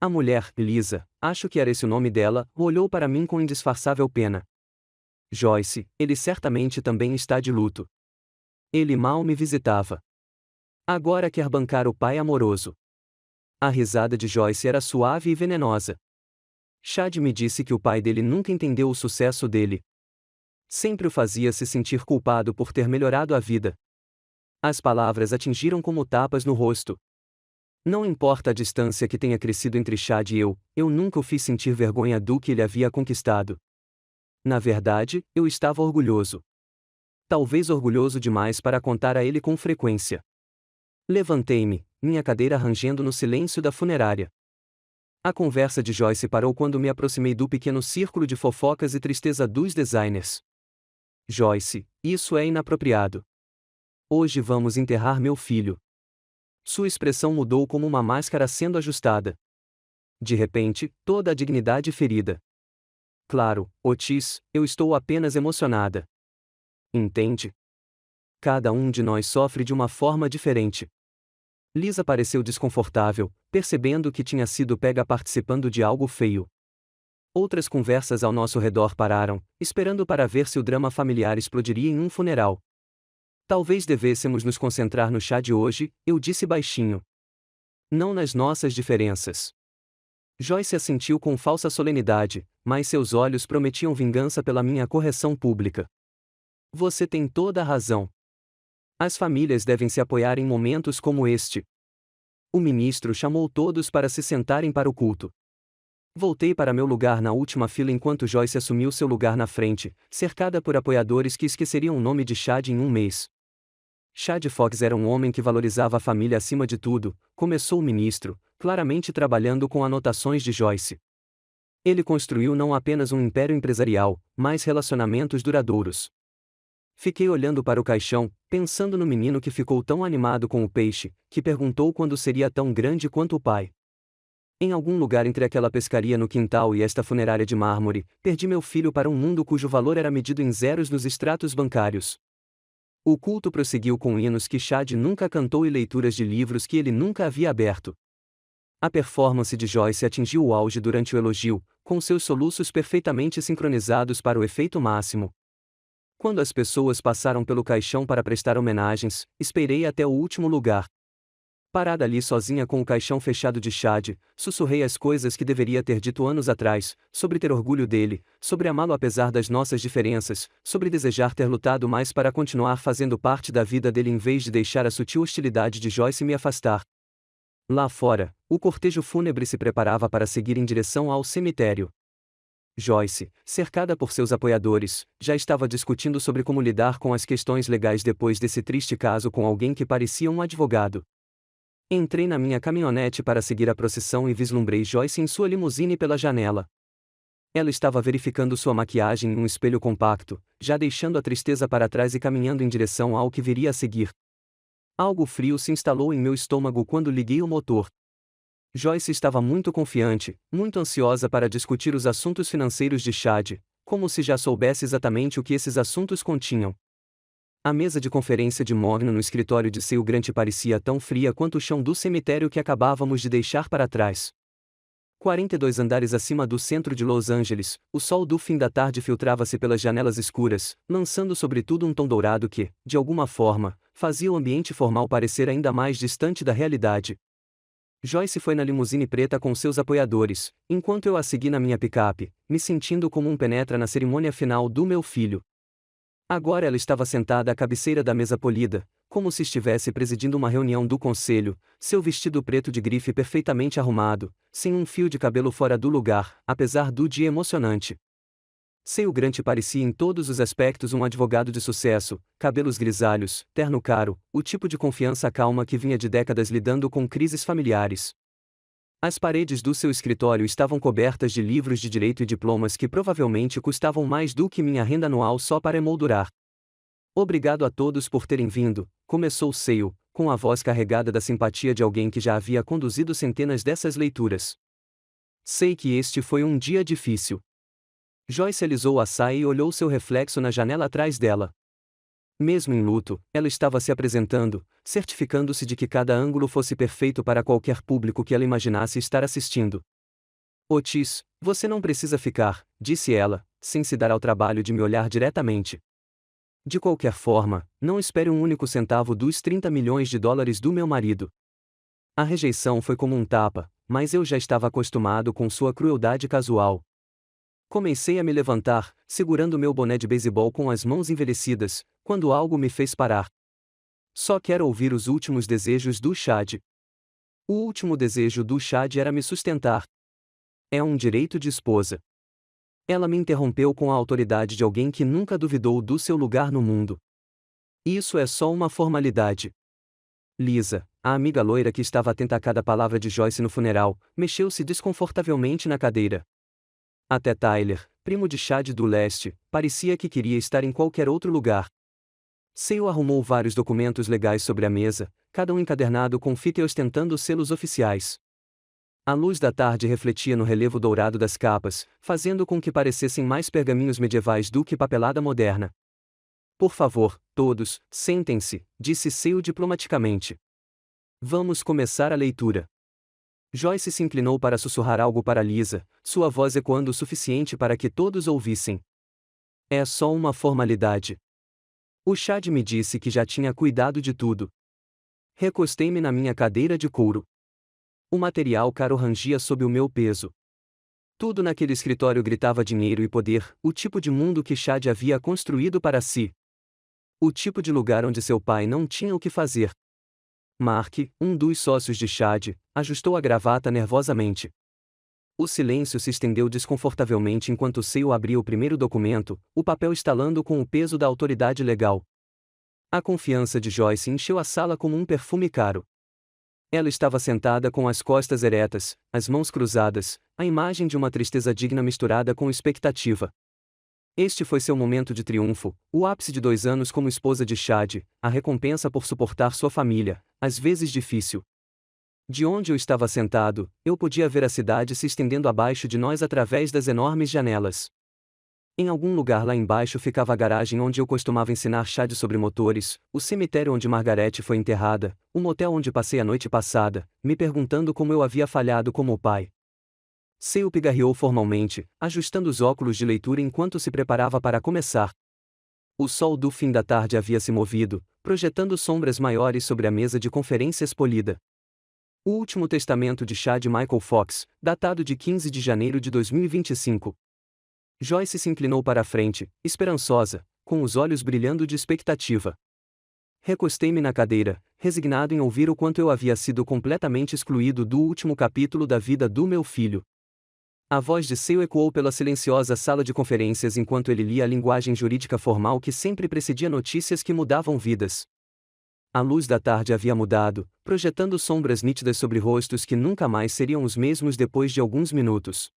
S1: A mulher, Lisa, acho que era esse o nome dela, olhou para mim com indisfarçável pena. Joyce, ele certamente também está de luto. Ele mal me visitava. Agora quer bancar o pai amoroso. A risada de Joyce era suave e venenosa. Chad me disse que o pai dele nunca entendeu o sucesso dele. Sempre o fazia se sentir culpado por ter melhorado a vida. As palavras atingiram como tapas no rosto. Não importa a distância que tenha crescido entre Chad e eu nunca o fiz sentir vergonha do que ele havia conquistado. Na verdade, eu estava orgulhoso. Talvez orgulhoso demais para contar a ele com frequência. Levantei-me, minha cadeira rangendo no silêncio da funerária. A conversa de Joyce parou quando me aproximei do pequeno círculo de fofocas e tristeza dos designers. Joyce, isso é inapropriado. Hoje vamos enterrar meu filho. Sua expressão mudou como uma máscara sendo ajustada. De repente, toda a dignidade ferida. Claro, Otis, eu estou apenas emocionada. Entende? Cada um de nós sofre de uma forma diferente. Lisa pareceu desconfortável, percebendo que tinha sido pega participando de algo feio. Outras conversas ao nosso redor pararam, esperando para ver se o drama familiar explodiria em um funeral. Talvez devêssemos nos concentrar no chá de hoje, eu disse baixinho. Não nas nossas diferenças. Joyce assentiu com falsa solenidade, mas seus olhos prometiam vingança pela minha correção pública. Você tem toda a razão. As famílias devem se apoiar em momentos como este. O ministro chamou todos para se sentarem para o culto. Voltei para meu lugar na última fila enquanto Joyce assumiu seu lugar na frente, cercada por apoiadores que esqueceriam o nome de Chad em um mês. Chad Fox era um homem que valorizava a família acima de tudo, começou o ministro, claramente trabalhando com anotações de Joyce. Ele construiu não apenas um império empresarial, mas relacionamentos duradouros. Fiquei olhando para o caixão, pensando no menino que ficou tão animado com o peixe, que perguntou quando seria tão grande quanto o pai. Em algum lugar entre aquela pescaria no quintal e esta funerária de mármore, perdi meu filho para um mundo cujo valor era medido em zeros nos extratos bancários. O culto prosseguiu com hinos que Chad nunca cantou e leituras de livros que ele nunca havia aberto. A performance de Joyce atingiu o auge durante o elogio, com seus soluços perfeitamente sincronizados para o efeito máximo. Quando as pessoas passaram pelo caixão para prestar homenagens, esperei até o último lugar. Parada ali sozinha com o caixão fechado de Chad, sussurrei as coisas que deveria ter dito anos atrás, sobre ter orgulho dele, sobre amá-lo apesar das nossas diferenças, sobre desejar ter lutado mais para continuar fazendo parte da vida dele em vez de deixar a sutil hostilidade de Joyce me afastar. Lá fora, o cortejo fúnebre se preparava para seguir em direção ao cemitério. Joyce, cercada por seus apoiadores, já estava discutindo sobre como lidar com as questões legais depois desse triste caso com alguém que parecia um advogado. Entrei na minha caminhonete para seguir a procissão e vislumbrei Joyce em sua limusine pela janela. Ela estava verificando sua maquiagem em um espelho compacto, já deixando a tristeza para trás e caminhando em direção ao que viria a seguir. Algo frio se instalou em meu estômago quando liguei o motor. Joyce estava muito confiante, muito ansiosa para discutir os assuntos financeiros de Chad, como se já soubesse exatamente o que esses assuntos continham. A mesa de conferência de Morgan no escritório de seu Grant parecia tão fria quanto o chão do cemitério que acabávamos de deixar para trás. 42 andares acima do centro de Los Angeles, o sol do fim da tarde filtrava-se pelas janelas escuras, lançando sobretudo um tom dourado que, de alguma forma, fazia o ambiente formal parecer ainda mais distante da realidade. Joyce foi na limusine preta com seus apoiadores, enquanto eu a segui na minha picape, me sentindo como um penetra na cerimônia final do meu filho. Agora ela estava sentada à cabeceira da mesa polida, como se estivesse presidindo uma reunião do conselho, seu vestido preto de grife perfeitamente arrumado, sem um fio de cabelo fora do lugar, apesar do dia emocionante. Seu Grant parecia em todos os aspectos um advogado de sucesso, cabelos grisalhos, terno caro, o tipo de confiança calma que vinha de décadas lidando com crises familiares. As paredes do seu escritório estavam cobertas de livros de direito e diplomas que provavelmente custavam mais do que minha renda anual só para emoldurar. Obrigado a todos por terem vindo, começou Sale, com a voz carregada da simpatia de alguém que já havia conduzido centenas dessas leituras. Sei que este foi um dia difícil. Joyce alisou a saia e olhou seu reflexo na janela atrás dela. Mesmo em luto, ela estava se apresentando, certificando-se de que cada ângulo fosse perfeito para qualquer público que ela imaginasse estar assistindo. Otis, você não precisa ficar, disse ela, sem se dar ao trabalho de me olhar diretamente. De qualquer forma, não espere um único centavo dos 30 milhões de dólares do meu marido. A rejeição foi como um tapa, mas eu já estava acostumado com sua crueldade casual. Comecei a me levantar, segurando meu boné de beisebol com as mãos envelhecidas, quando algo me fez parar. Só quero ouvir os últimos desejos do Chad. O último desejo do Chad era me sustentar. É um direito de esposa. Ela me interrompeu com a autoridade de alguém que nunca duvidou do seu lugar no mundo. Isso é só uma formalidade. Lisa, a amiga loira que estava atenta a cada palavra de Joyce no funeral, mexeu-se desconfortavelmente na cadeira. Até Tyler, primo de Chad do leste, parecia que queria estar em qualquer outro lugar. Sale arrumou vários documentos legais sobre a mesa, cada um encadernado com fita e ostentando selos oficiais. A luz da tarde refletia no relevo dourado das capas, fazendo com que parecessem mais pergaminhos medievais do que papelada moderna. Por favor, todos, sentem-se, disse Sale diplomaticamente. Vamos começar a leitura. Joyce se inclinou para sussurrar algo para Lisa, sua voz ecoando o suficiente para que todos ouvissem. É só uma formalidade. O Chad me disse que já tinha cuidado de tudo. Recostei-me na minha cadeira de couro. O material caro rangia sob o meu peso. Tudo naquele escritório gritava dinheiro e poder, o tipo de mundo que Chad havia construído para si. O tipo de lugar onde seu pai não tinha o que fazer. Mark, um dos sócios de Chad, ajustou a gravata nervosamente. O silêncio se estendeu desconfortavelmente enquanto Sale abria o primeiro documento, o papel estalando com o peso da autoridade legal. A confiança de Joyce encheu a sala como um perfume caro. Ela estava sentada com as costas eretas, as mãos cruzadas, a imagem de uma tristeza digna misturada com expectativa. Este foi seu momento de triunfo, o ápice de 2 anos como esposa de Chad, a recompensa por suportar sua família, às vezes difícil. De onde eu estava sentado, eu podia ver a cidade se estendendo abaixo de nós através das enormes janelas. Em algum lugar lá embaixo ficava a garagem onde eu costumava ensinar Chad sobre motores, o cemitério onde Margaret foi enterrada, o motel onde passei a noite passada, me perguntando como eu havia falhado como pai. Sale pigarreou formalmente, ajustando os óculos de leitura enquanto se preparava para começar. O sol do fim da tarde havia se movido, projetando sombras maiores sobre a mesa de conferências polida. O Último Testamento de Chad Michael Fox, datado de 15 de janeiro de 2025. Joyce se inclinou para a frente, esperançosa, com os olhos brilhando de expectativa. Recostei-me na cadeira, resignado em ouvir o quanto eu havia sido completamente excluído do último capítulo da vida do meu filho. A voz de Sale ecoou pela silenciosa sala de conferências enquanto ele lia a linguagem jurídica formal que sempre precedia notícias que mudavam vidas. A luz da tarde havia mudado, projetando sombras nítidas sobre rostos que nunca mais seriam os mesmos depois de alguns minutos.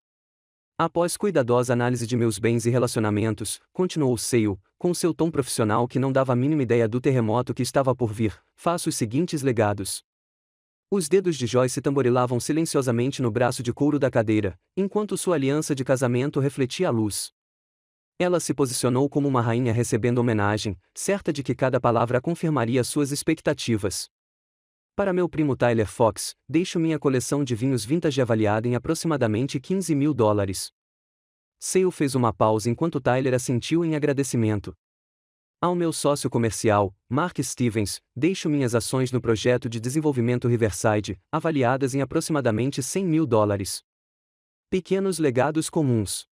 S1: Após cuidadosa análise de meus bens e relacionamentos, continuou Sale, com seu tom profissional que não dava a mínima ideia do terremoto que estava por vir, faço os seguintes legados. Os dedos de Joyce tamborilavam silenciosamente no braço de couro da cadeira, enquanto sua aliança de casamento refletia a luz. Ela se posicionou como uma rainha recebendo homenagem, certa de que cada palavra confirmaria suas expectativas. Para meu primo Tyler Fox, deixo minha coleção de vinhos vintage avaliada em aproximadamente $15.000. Sale fez uma pausa enquanto Tyler assentiu em agradecimento. Ao meu sócio comercial, Mark Stevens, deixo minhas ações no projeto de desenvolvimento Riverside, avaliadas em aproximadamente $100.000. Pequenos legados comuns.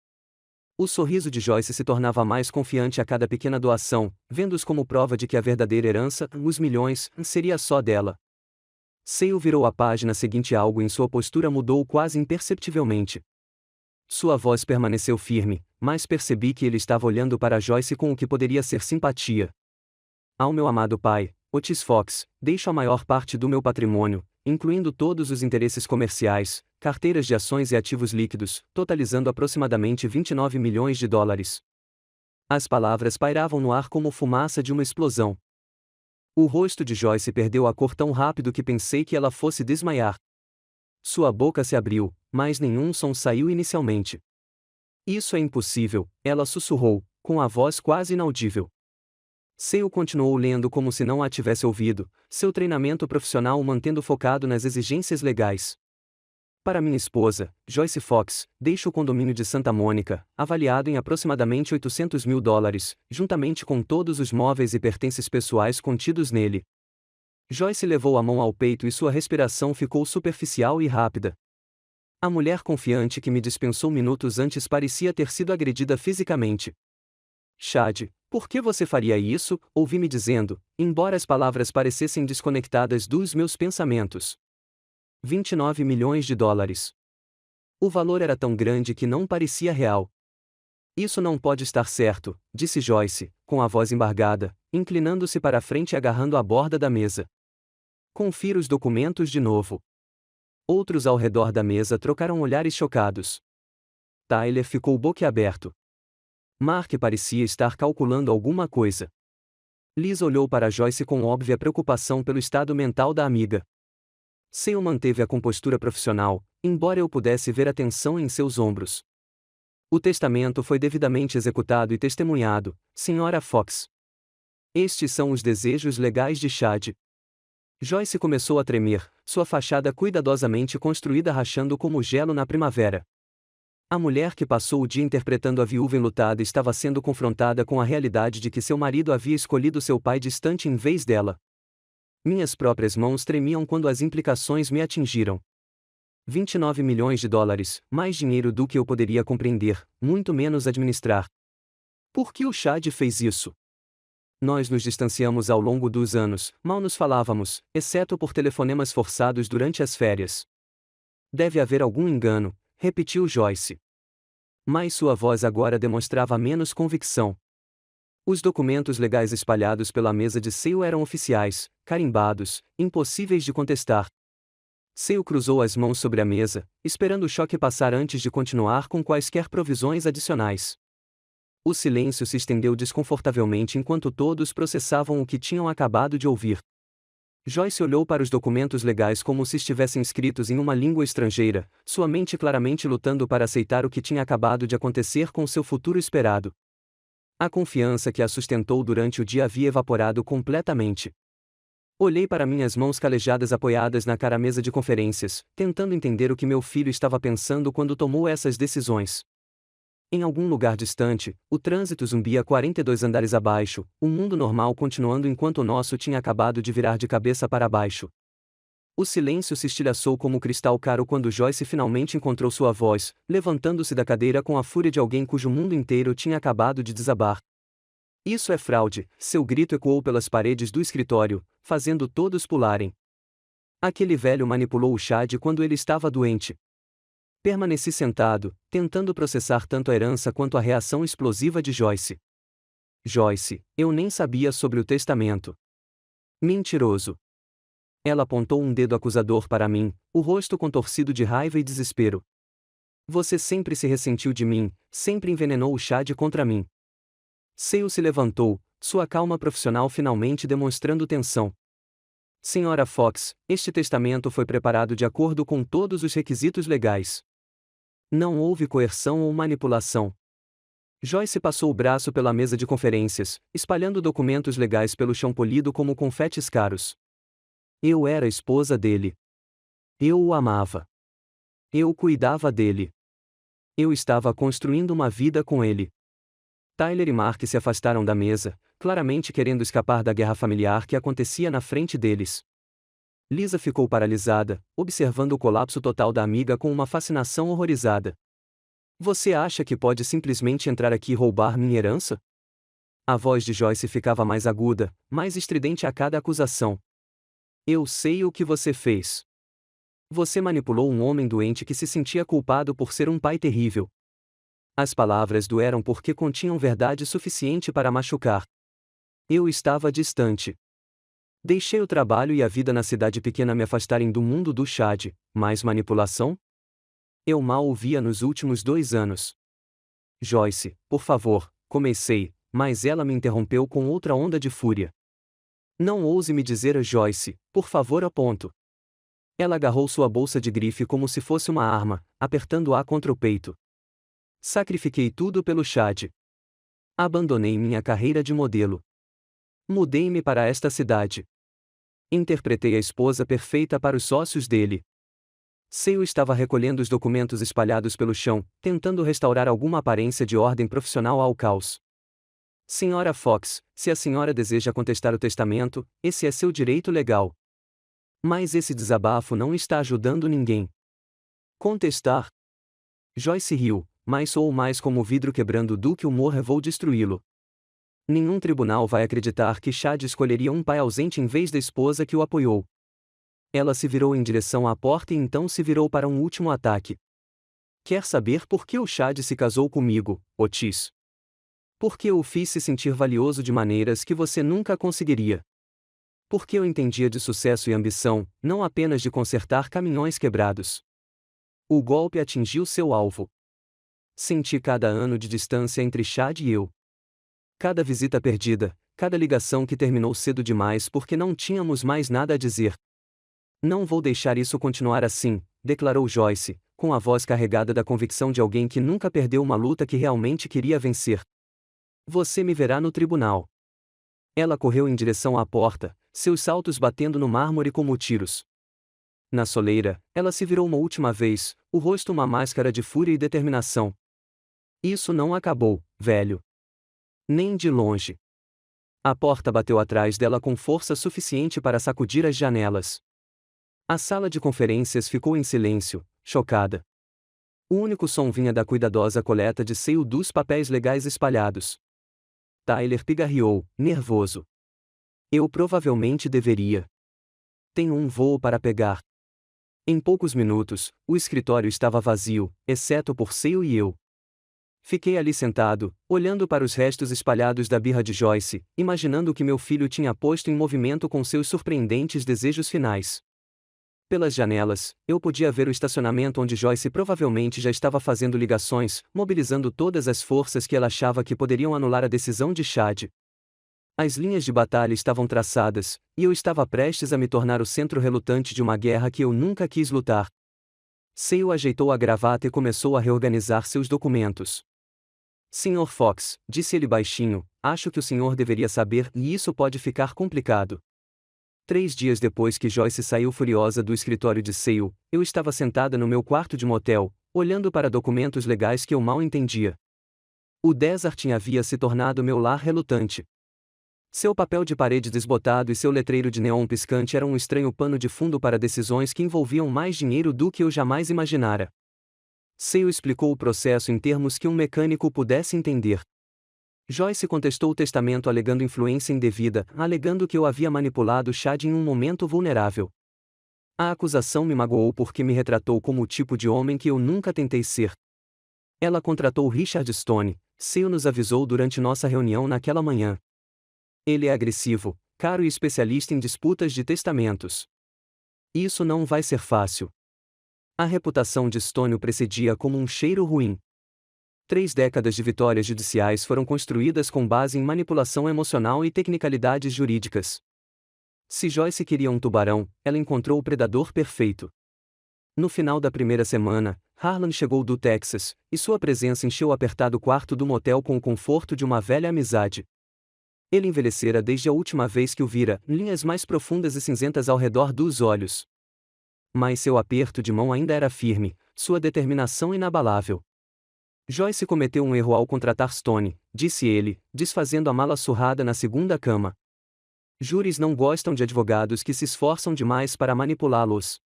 S1: O sorriso de Joyce se tornava mais confiante a cada pequena doação, vendo-os como prova de que a verdadeira herança, os milhões, seria só dela. Sale virou a página seguinte e algo em sua postura mudou quase imperceptivelmente. Sua voz permaneceu firme, mas percebi que ele estava olhando para Joyce com o que poderia ser simpatia. Ao meu amado pai, Otis Fox, deixo a maior parte do meu patrimônio, incluindo todos os interesses comerciais, carteiras de ações e ativos líquidos, totalizando aproximadamente $29 milhões. As palavras pairavam no ar como fumaça de uma explosão. O rosto de Joyce perdeu a cor tão rápido que pensei que ela fosse desmaiar. Sua boca se abriu, mas nenhum som saiu inicialmente. Isso é impossível, ela sussurrou, com a voz quase inaudível. Sale continuou lendo como se não a tivesse ouvido, seu treinamento profissional o mantendo focado nas exigências legais. Para minha esposa, Joyce Fox, deixo o condomínio de Santa Mônica, avaliado em aproximadamente $800.000, juntamente com todos os móveis e pertences pessoais contidos nele. Joyce levou a mão ao peito e sua respiração ficou superficial e rápida. A mulher confiante que me dispensou minutos antes parecia ter sido agredida fisicamente. Chad, por que você faria isso? Ouvi-me dizendo, embora as palavras parecessem desconectadas dos meus pensamentos. $29 milhões. O valor era tão grande que não parecia real. Isso não pode estar certo, disse Joyce, com a voz embargada, inclinando-se para a frente e agarrando a borda da mesa. Confira os documentos de novo. Outros ao redor da mesa trocaram olhares chocados. Tyler ficou boquiaberto. Mark parecia estar calculando alguma coisa. Liz olhou para Joyce com óbvia preocupação pelo estado mental da amiga. Sale manteve a compostura profissional, embora eu pudesse ver a tensão em seus ombros. O testamento foi devidamente executado e testemunhado, Sra. Fox. Estes são os desejos legais de Chad. Joyce começou a tremer, sua fachada cuidadosamente construída rachando como gelo na primavera. A mulher que passou o dia interpretando a viúva enlutada estava sendo confrontada com a realidade de que seu marido havia escolhido seu pai distante em vez dela. Minhas próprias mãos tremiam quando as implicações me atingiram. $29 milhões, mais dinheiro do que eu poderia compreender, muito menos administrar. Por que o Chad fez isso? Nós nos distanciamos ao longo dos anos, mal nos falávamos, exceto por telefonemas forçados durante as férias. Deve haver algum engano, repetiu Joyce. Mas sua voz agora demonstrava menos convicção. Os documentos legais espalhados pela mesa de Sale eram oficiais, carimbados, impossíveis de contestar. Sale cruzou as mãos sobre a mesa, esperando o choque passar antes de continuar com quaisquer provisões adicionais. O silêncio se estendeu desconfortavelmente enquanto todos processavam o que tinham acabado de ouvir. Joyce olhou para os documentos legais como se estivessem escritos em uma língua estrangeira, sua mente claramente lutando para aceitar o que tinha acabado de acontecer com seu futuro esperado. A confiança que a sustentou durante o dia havia evaporado completamente. Olhei para minhas mãos calejadas apoiadas na cara-mesa de conferências, tentando entender o que meu filho estava pensando quando tomou essas decisões. Em algum lugar distante, o trânsito zumbia 42 andares abaixo, o mundo normal continuando enquanto o nosso tinha acabado de virar de cabeça para baixo. O silêncio se estilhaçou como cristal caro quando Joyce finalmente encontrou sua voz, levantando-se da cadeira com a fúria de alguém cujo mundo inteiro tinha acabado de desabar. Isso é fraude, seu grito ecoou pelas paredes do escritório, fazendo todos pularem. Aquele velho manipulou o Chad quando ele estava doente. Permaneci sentado, tentando processar tanto a herança quanto a reação explosiva de Joyce. Joyce, eu nem sabia sobre o testamento. Mentiroso. Ela apontou um dedo acusador para mim, o rosto contorcido de raiva e desespero. Você sempre se ressentiu de mim, sempre envenenou o Chad contra mim. Sale se levantou, sua calma profissional finalmente demonstrando tensão. Sra. Fox, este testamento foi preparado de acordo com todos os requisitos legais. Não houve coerção ou manipulação. Joyce passou o braço pela mesa de conferências, espalhando documentos legais pelo chão polido como confetes caros. Eu era a esposa dele. Eu o amava. Eu cuidava dele. Eu estava construindo uma vida com ele. Tyler e Mark se afastaram da mesa, claramente querendo escapar da guerra familiar que acontecia na frente deles. Lisa ficou paralisada, observando o colapso total da amiga com uma fascinação horrorizada. Você acha que pode simplesmente entrar aqui e roubar minha herança? A voz de Joyce ficava mais aguda, mais estridente a cada acusação. Eu sei o que você fez. Você manipulou um homem doente que se sentia culpado por ser um pai terrível. As palavras doeram porque continham verdade suficiente para machucar. Eu estava distante. Deixei o trabalho e a vida na cidade pequena me afastarem do mundo do Chad, mas manipulação? Eu mal ouvia nos últimos 2 anos. Joyce, por favor, comecei, mas ela me interrompeu com outra onda de fúria. Não ouse me dizer a Joyce, por favor, a ponto. Ela agarrou sua bolsa de grife como se fosse uma arma, apertando-a contra o peito. Sacrifiquei tudo pelo Chad. Abandonei minha carreira de modelo. Mudei-me para esta cidade. Interpretei a esposa perfeita para os sócios dele. Sale estava recolhendo os documentos espalhados pelo chão, tentando restaurar alguma aparência de ordem profissional ao caos. Senhora Fox, se a senhora deseja contestar o testamento, esse é seu direito legal. Mas esse desabafo não está ajudando ninguém. Contestar? Joyce riu, mas soou mais como o vidro quebrando do que o morro vou destruí-lo. Nenhum tribunal vai acreditar que Chad escolheria um pai ausente em vez da esposa que o apoiou. Ela se virou em direção à porta e então se virou para um último ataque. Quer saber por que o Chad se casou comigo, Otis? Porque eu o fiz se sentir valioso de maneiras que você nunca conseguiria. Porque eu entendia de sucesso e ambição, não apenas de consertar caminhões quebrados. O golpe atingiu seu alvo. Senti cada ano de distância entre Chad e eu. Cada visita perdida, cada ligação que terminou cedo demais porque não tínhamos mais nada a dizer. Não vou deixar isso continuar assim, declarou Joyce, com a voz carregada da convicção de alguém que nunca perdeu uma luta que realmente queria vencer. Você me verá no tribunal. Ela correu em direção à porta, seus saltos batendo no mármore como tiros. Na soleira, ela se virou uma última vez, o rosto uma máscara de fúria e determinação. Isso não acabou, velho. Nem de longe. A porta bateu atrás dela com força suficiente para sacudir as janelas. A sala de conferências ficou em silêncio, chocada. O único som vinha da cuidadosa coleta de seio dos papéis legais espalhados. Tyler pigarreou, nervoso. Eu provavelmente deveria. Tenho um voo para pegar. Em poucos minutos, o escritório estava vazio, exceto por Sale e eu. Fiquei ali sentado, olhando para os restos espalhados da birra de Joyce, imaginando o que meu filho tinha posto em movimento com seus surpreendentes desejos finais. Pelas janelas, eu podia ver o estacionamento onde Joyce provavelmente já estava fazendo ligações, mobilizando todas as forças que ela achava que poderiam anular a decisão de Chad. As linhas de batalha estavam traçadas, e eu estava prestes a me tornar o centro relutante de uma guerra que eu nunca quis lutar. Sale ajeitou a gravata e começou a reorganizar seus documentos. Sr. Fox, disse ele baixinho, acho que o senhor deveria saber e isso pode ficar complicado. 3 dias depois que Joyce saiu furiosa do escritório de Sale, eu estava sentada no meu quarto de motel, olhando para documentos legais que eu mal entendia. O Desert havia se tornado meu lar relutante. Seu papel de parede desbotado e seu letreiro de neon piscante eram um estranho pano de fundo para decisões que envolviam mais dinheiro do que eu jamais imaginara. Sale explicou o processo em termos que um mecânico pudesse entender. Joyce contestou o testamento alegando influência indevida, alegando que eu havia manipulado Chad em um momento vulnerável. A acusação me magoou porque me retratou como o tipo de homem que eu nunca tentei ser. Ela contratou Richard Stone, Sale nos avisou durante nossa reunião naquela manhã. Ele é agressivo, caro e especialista em disputas de testamentos. Isso não vai ser fácil. A reputação de Stone o precedia como um cheiro ruim. 3 décadas de vitórias judiciais foram construídas com base em manipulação emocional e tecnicalidades jurídicas. Se Joyce queria um tubarão, ela encontrou o predador perfeito. No final da primeira semana, Harlan chegou do Texas, e sua presença encheu o apertado quarto do motel com o conforto de uma velha amizade. Ele envelhecera desde a última vez que o vira, linhas mais profundas e cinzentas ao redor dos olhos. Mas seu aperto de mão ainda era firme, sua determinação inabalável. Joyce cometeu um erro ao contratar Stone, disse ele, desfazendo a mala surrada na segunda cama. Júris não gostam de advogados que se esforçam demais para manipulá-los.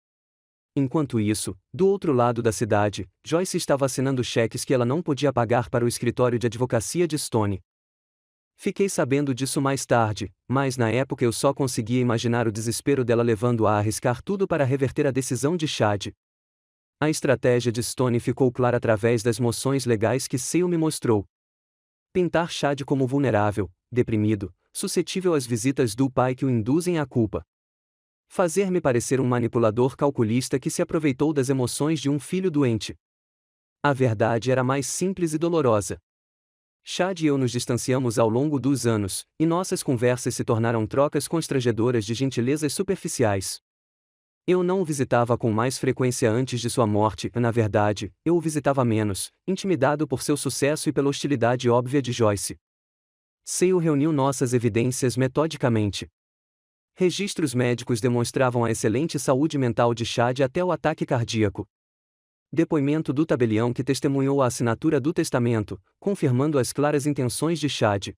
S1: Enquanto isso, do outro lado da cidade, Joyce estava assinando cheques que ela não podia pagar para o escritório de advocacia de Stone. Fiquei sabendo disso mais tarde, mas na época eu só conseguia imaginar o desespero dela levando-a a arriscar tudo para reverter a decisão de Chad. A estratégia de Stone ficou clara através das moções legais que Sale me mostrou. Pintar Chad como vulnerável, deprimido, suscetível às visitas do pai que o induzem à culpa. Fazer-me parecer um manipulador calculista que se aproveitou das emoções de um filho doente. A verdade era mais simples e dolorosa. Chad e eu nos distanciamos ao longo dos anos, e nossas conversas se tornaram trocas constrangedoras de gentilezas superficiais. Eu não o visitava com mais frequência antes de sua morte, na verdade, eu o visitava menos, intimidado por seu sucesso e pela hostilidade óbvia de Joyce. Sale reuniu nossas evidências metodicamente. Registros médicos demonstravam a excelente saúde mental de Chad até o ataque cardíaco. Depoimento do tabelião que testemunhou a assinatura do testamento, confirmando as claras intenções de Chad.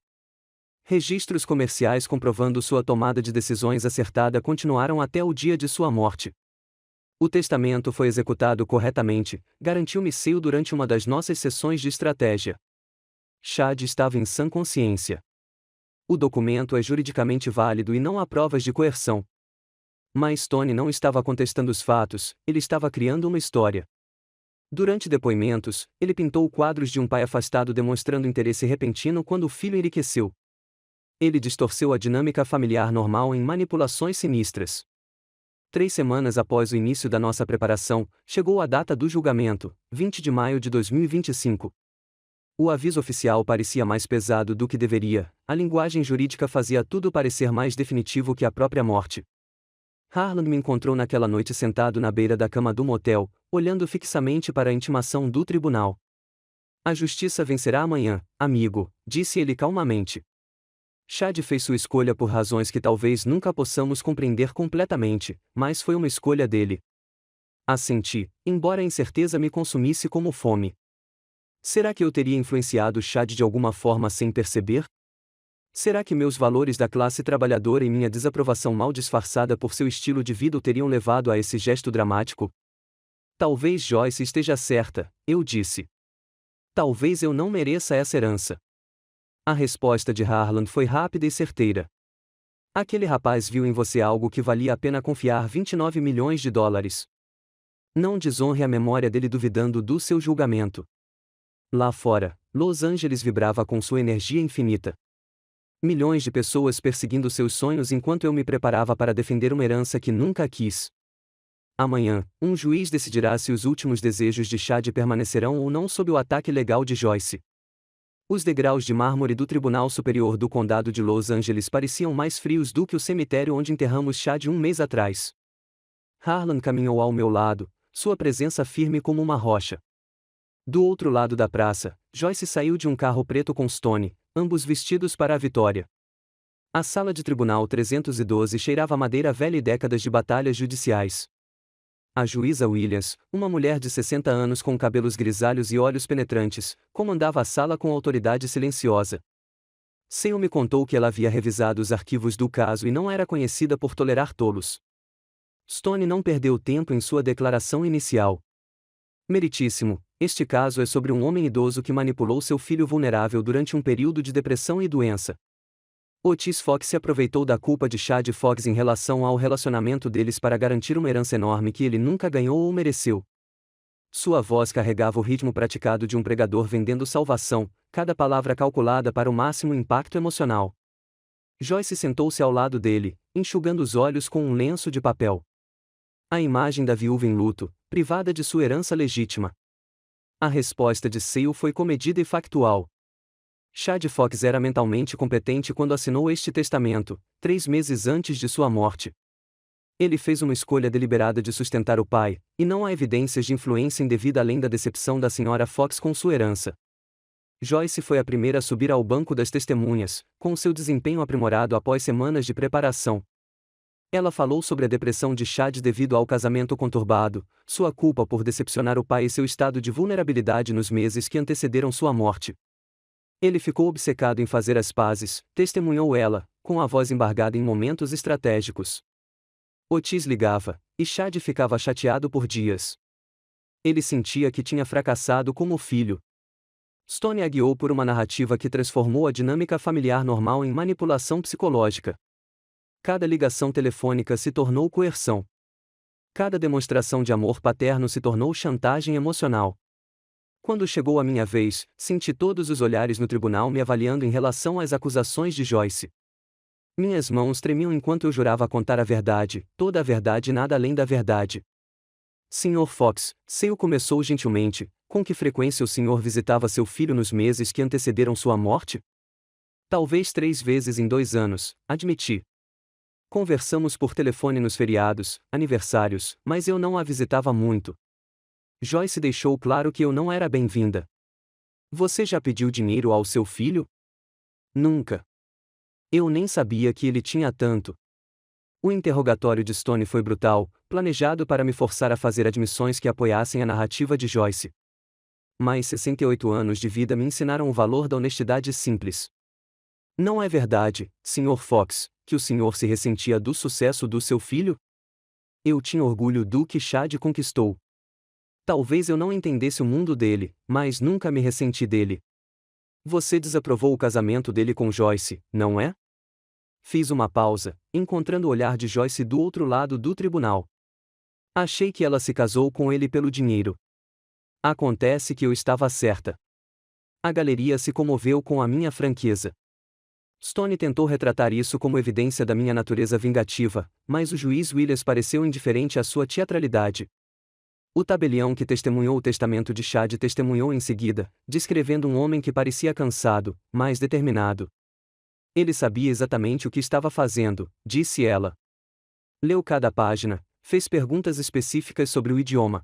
S1: Registros comerciais comprovando sua tomada de decisões acertada continuaram até o dia de sua morte. O testamento foi executado corretamente, garantiu-me Sale durante uma das nossas sessões de estratégia. Chad estava em sã consciência. O documento é juridicamente válido e não há provas de coerção. Mas Stone não estava contestando os fatos, ele estava criando uma história. Durante depoimentos, ele pintou quadros de um pai afastado demonstrando interesse repentino quando o filho enriqueceu. Ele distorceu a dinâmica familiar normal em manipulações sinistras. 3 semanas após o início da nossa preparação, chegou a data do julgamento, 20 de maio de 2025. O aviso oficial parecia mais pesado do que deveria, a linguagem jurídica fazia tudo parecer mais definitivo que a própria morte. Harlan me encontrou naquela noite sentado na beira da cama do motel, olhando fixamente para a intimação do tribunal. A justiça vencerá amanhã, amigo, disse ele calmamente. Chad fez sua escolha por razões que talvez nunca possamos compreender completamente, mas foi uma escolha dele. Assenti, embora a incerteza me consumisse como fome. Será que eu teria influenciado Chad de alguma forma sem perceber? Será que meus valores da classe trabalhadora e minha desaprovação mal disfarçada por seu estilo de vida o teriam levado a esse gesto dramático? Talvez Joyce esteja certa, eu disse. Talvez eu não mereça essa herança. A resposta de Harlan foi rápida e certeira. Aquele rapaz viu em você algo que valia a pena confiar 29 milhões de dólares. Não desonre a memória dele duvidando do seu julgamento. Lá fora, Los Angeles vibrava com sua energia infinita. Milhões de pessoas perseguindo seus sonhos enquanto eu me preparava para defender uma herança que nunca quis. Amanhã, um juiz decidirá se os últimos desejos de Chad permanecerão ou não sob o ataque legal de Joyce. Os degraus de mármore do Tribunal Superior do Condado de Los Angeles pareciam mais frios do que o cemitério onde enterramos Chad um mês atrás. Harlan caminhou ao meu lado, sua presença firme como uma rocha. Do outro lado da praça, Joyce saiu de um carro preto com Stone, ambos vestidos para a vitória. A sala de tribunal 312 cheirava a madeira velha e décadas de batalhas judiciais. A juíza Williams, uma mulher de 60 anos com cabelos grisalhos e olhos penetrantes, comandava a sala com autoridade silenciosa. Sale me contou que ela havia revisado os arquivos do caso e não era conhecida por tolerar tolos. Stone não perdeu tempo em sua declaração inicial. Meritíssimo, este caso é sobre um homem idoso que manipulou seu filho vulnerável durante um período de depressão e doença. Otis Fox se aproveitou da culpa de Chad Fox em relação ao relacionamento deles para garantir uma herança enorme que ele nunca ganhou ou mereceu. Sua voz carregava o ritmo praticado de um pregador vendendo salvação, cada palavra calculada para o máximo impacto emocional. Joyce sentou-se ao lado dele, enxugando os olhos com um lenço de papel. A imagem da viúva em luto, privada de sua herança legítima. A resposta de Sale foi comedida e factual. Chad Fox era mentalmente competente quando assinou este testamento, 3 meses antes de sua morte. Ele fez uma escolha deliberada de sustentar o pai, e não há evidências de influência indevida além da decepção da Sra. Fox com sua herança. Joyce foi a primeira a subir ao banco das testemunhas, com seu desempenho aprimorado após semanas de preparação. Ela falou sobre a depressão de Chad devido ao casamento conturbado, sua culpa por decepcionar o pai e seu estado de vulnerabilidade nos meses que antecederam sua morte. Ele ficou obcecado em fazer as pazes, testemunhou ela, com a voz embargada em momentos estratégicos. Otis ligava, e Chad ficava chateado por dias. Ele sentia que tinha fracassado como filho. Stone a guiou por uma narrativa que transformou a dinâmica familiar normal em manipulação psicológica. Cada ligação telefônica se tornou coerção. Cada demonstração de amor paterno se tornou chantagem emocional. Quando chegou a minha vez, senti todos os olhares no tribunal me avaliando em relação às acusações de Joyce. Minhas mãos tremiam enquanto eu jurava contar a verdade, toda a verdade e nada além da verdade. Sr. Fox, Sale começou gentilmente, com que frequência o senhor visitava seu filho nos meses que antecederam sua morte? Talvez 3 vezes em 2 anos, admiti. Conversamos por telefone nos feriados, aniversários, mas eu não a visitava muito. Joyce deixou claro que eu não era bem-vinda. Você já pediu dinheiro ao seu filho? Nunca. Eu nem sabia que ele tinha tanto. O interrogatório de Stone foi brutal, planejado para me forçar a fazer admissões que apoiassem a narrativa de Joyce. Mas 68 anos de vida me ensinaram o valor da honestidade simples. Não é verdade, Sr. Fox, que o senhor se ressentia do sucesso do seu filho? Eu tinha orgulho do que Chad conquistou. Talvez eu não entendesse o mundo dele, mas nunca me ressenti dele. Você desaprovou o casamento dele com Joyce, não é? Fiz uma pausa, encontrando o olhar de Joyce do outro lado do tribunal. Achei que ela se casou com ele pelo dinheiro. Acontece que eu estava certa. A galeria se comoveu com a minha franqueza. Stone tentou retratar isso como evidência da minha natureza vingativa, mas o juiz Williams pareceu indiferente à sua teatralidade. O tabelião que testemunhou o testamento de Chad testemunhou em seguida, descrevendo um homem que parecia cansado, mas determinado. Ele sabia exatamente o que estava fazendo, disse ela. Leu cada página, fez perguntas específicas sobre o idioma.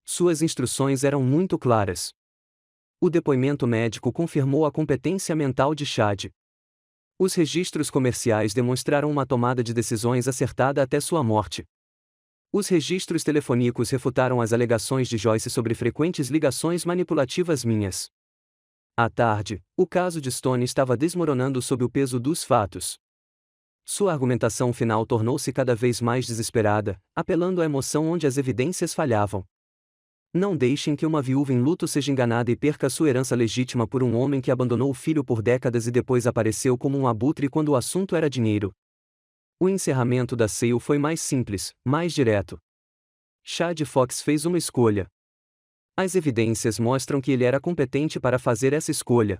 S1: Suas instruções eram muito claras. O depoimento médico confirmou a competência mental de Chad. Os registros comerciais demonstraram uma tomada de decisões acertada até sua morte. Os registros telefônicos refutaram as alegações de Joyce sobre frequentes ligações manipulativas minhas. À tarde, o caso de Stone estava desmoronando sob o peso dos fatos. Sua argumentação final tornou-se cada vez mais desesperada, apelando à emoção onde as evidências falhavam. Não deixem que uma viúva em luto seja enganada e perca sua herança legítima por um homem que abandonou o filho por décadas e depois apareceu como um abutre quando o assunto era dinheiro. O encerramento da Sale foi mais simples, mais direto. Chad Fox fez uma escolha. As evidências mostram que ele era competente para fazer essa escolha.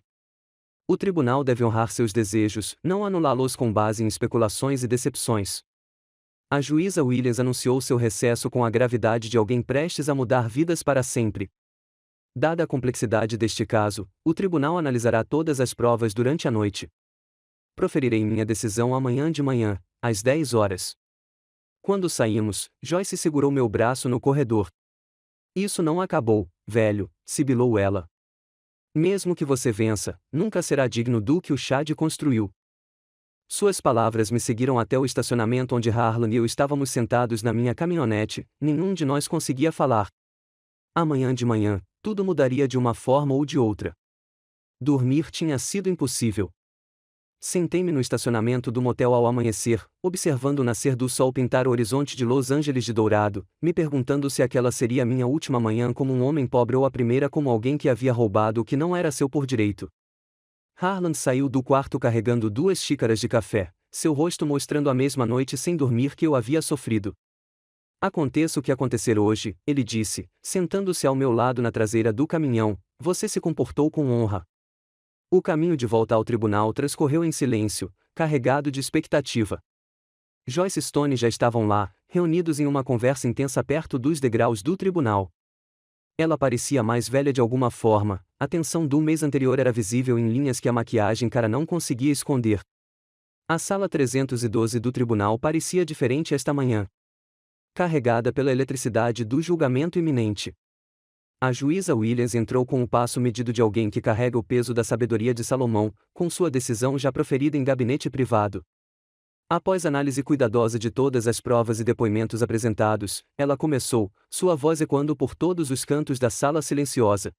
S1: O tribunal deve honrar seus desejos, não anulá-los com base em especulações e decepções. A juíza Williams anunciou seu recesso com a gravidade de alguém prestes a mudar vidas para sempre. Dada a complexidade deste caso, o tribunal analisará todas as provas durante a noite. Proferirei minha decisão amanhã de manhã, às 10 horas. Quando saímos, Joyce segurou meu braço no corredor. Isso não acabou, velho, sibilou ela. Mesmo que você vença, nunca será digno do que o Chad construiu. Suas palavras me seguiram até o estacionamento onde Harlan e eu estávamos sentados na minha caminhonete, nenhum de nós conseguia falar. Amanhã de manhã, tudo mudaria de uma forma ou de outra. Dormir tinha sido impossível. Sentei-me no estacionamento do motel ao amanhecer, observando o nascer do sol pintar o horizonte de Los Angeles de dourado, me perguntando se aquela seria a minha última manhã como um homem pobre ou a primeira como alguém que havia roubado o que não era seu por direito. Harlan saiu do quarto carregando 2 xícaras de café, seu rosto mostrando a mesma noite sem dormir que eu havia sofrido. Aconteça o que acontecer hoje, ele disse, sentando-se ao meu lado na traseira do caminhão, você se comportou com honra. O caminho de volta ao tribunal transcorreu em silêncio, carregado de expectativa. Joyce e Stone já estavam lá, reunidos em uma conversa intensa perto dos degraus do tribunal. Ela parecia mais velha de alguma forma, a tensão do mês anterior era visível em linhas que a maquiagem cara não conseguia esconder. A sala 312 do tribunal parecia diferente esta manhã. Carregada pela eletricidade do julgamento iminente. A juíza Williams entrou com o passo medido de alguém que carrega o peso da sabedoria de Salomão, com sua decisão já proferida em gabinete privado. Após análise cuidadosa de todas as provas e depoimentos apresentados, ela começou, sua voz ecoando por todos os cantos da sala silenciosa.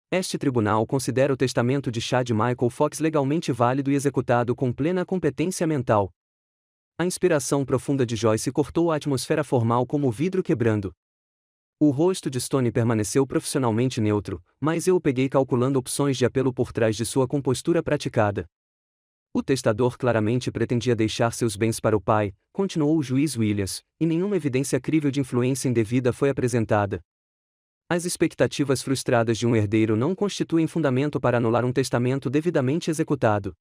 S1: Este tribunal considera o testamento de Chad Michael Fox legalmente válido e executado com plena competência mental. A inspiração profunda de Joyce cortou a atmosfera formal como vidro quebrando. O rosto de Stone permaneceu profissionalmente neutro, mas eu o peguei calculando opções de apelo por trás de sua compostura praticada. O testador claramente pretendia deixar seus bens para o pai, continuou o juiz Williams, e nenhuma evidência crível de influência indevida foi apresentada. As expectativas frustradas de um herdeiro não constituem fundamento para anular um testamento devidamente executado.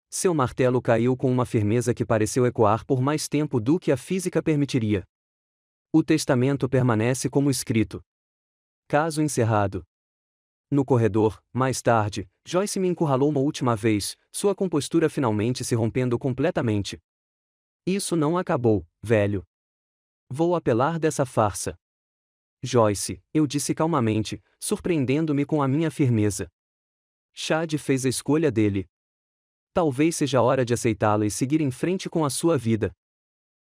S1: Seu martelo caiu com uma firmeza que pareceu ecoar por mais tempo do que a física permitiria. O testamento permanece como escrito. Caso encerrado. No corredor, mais tarde, Joyce me encurralou uma última vez, sua compostura finalmente se rompendo completamente. Isso não acabou, velho. Vou apelar dessa farsa. Joyce, eu disse calmamente, surpreendendo-me com a minha firmeza. Chad fez a escolha dele. Talvez seja hora de aceitá-la e seguir em frente com a sua vida.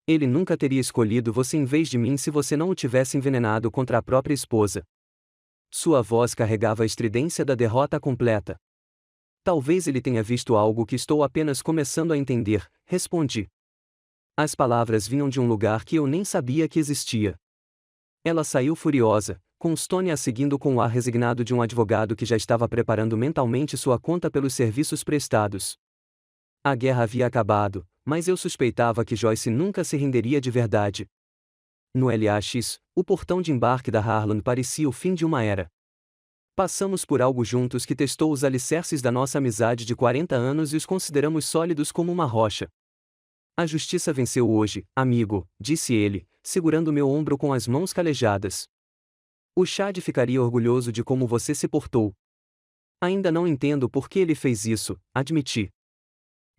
S1: Ele nunca teria escolhido você em vez de mim se você não o tivesse envenenado contra a própria esposa. Sua voz carregava a estridência da derrota completa. Talvez ele tenha visto algo que estou apenas começando a entender, respondi. As palavras vinham de um lugar que eu nem sabia que existia. Ela saiu furiosa, com Stone a seguindo com o ar resignado de um advogado que já estava preparando mentalmente sua conta pelos serviços prestados. A guerra havia acabado, mas eu suspeitava que Joyce nunca se renderia de verdade. No LAX, o portão de embarque da Harlan parecia o fim de uma era. Passamos por algo juntos que testou os alicerces da nossa amizade de 40 anos e os consideramos sólidos como uma rocha. A justiça venceu hoje, amigo, disse ele, segurando meu ombro com as mãos calejadas. O Chad ficaria orgulhoso de como você se portou. Ainda não entendo por que ele fez isso, admiti.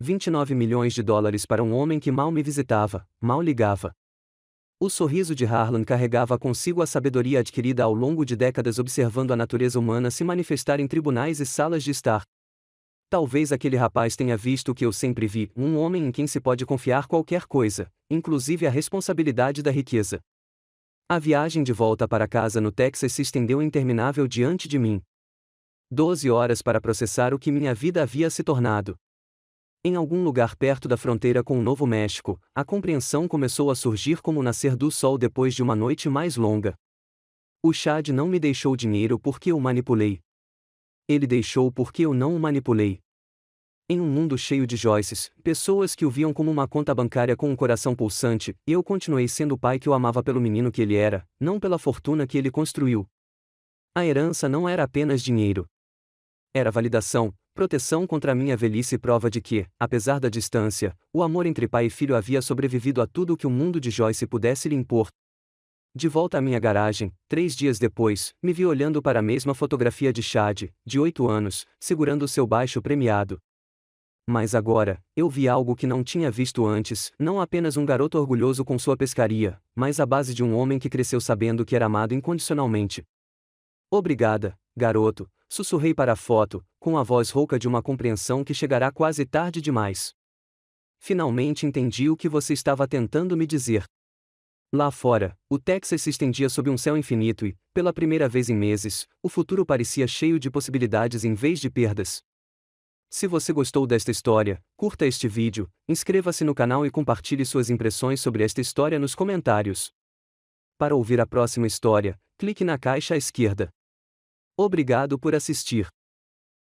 S1: 29 milhões de dólares para um homem que mal me visitava, mal ligava. O sorriso de Harlan carregava consigo a sabedoria adquirida ao longo de décadas observando a natureza humana se manifestar em tribunais e salas de estar. Talvez aquele rapaz tenha visto o que eu sempre vi, um homem em quem se pode confiar qualquer coisa, inclusive a responsabilidade da riqueza. A viagem de volta para casa no Texas se estendeu interminável diante de mim. 12 horas para processar o que minha vida havia se tornado. Em algum lugar perto da fronteira com o Novo México, a compreensão começou a surgir como o nascer do sol depois de uma noite mais longa. O Chad não me deixou dinheiro porque eu o manipulei. Ele deixou porque eu não o manipulei. Em um mundo cheio de Joyces, pessoas que o viam como uma conta bancária com um coração pulsante, eu continuei sendo o pai que o amava pelo menino que ele era, não pela fortuna que ele construiu. A herança não era apenas dinheiro. Era validação, proteção contra a minha velhice e prova de que, apesar da distância, o amor entre pai e filho havia sobrevivido a tudo o que o mundo de Joyce pudesse lhe impor. De volta à minha garagem, 3 dias depois, me vi olhando para a mesma fotografia de Chad, de 8 anos, segurando seu baixo premiado. Mas agora, eu vi algo que não tinha visto antes, não apenas um garoto orgulhoso com sua pescaria, mas a base de um homem que cresceu sabendo que era amado incondicionalmente. Obrigada, garoto, sussurrei para a foto, com a voz rouca de uma compreensão que chegará quase tarde demais. Finalmente entendi o que você estava tentando me dizer. Lá fora, o Texas se estendia sob um céu infinito e, pela primeira vez em meses, o futuro parecia cheio de possibilidades em vez de perdas. Se você gostou desta história, curta este vídeo, inscreva-se no canal e compartilhe suas impressões sobre esta história nos comentários. Para ouvir a próxima história, clique na caixa à esquerda. Obrigado por assistir.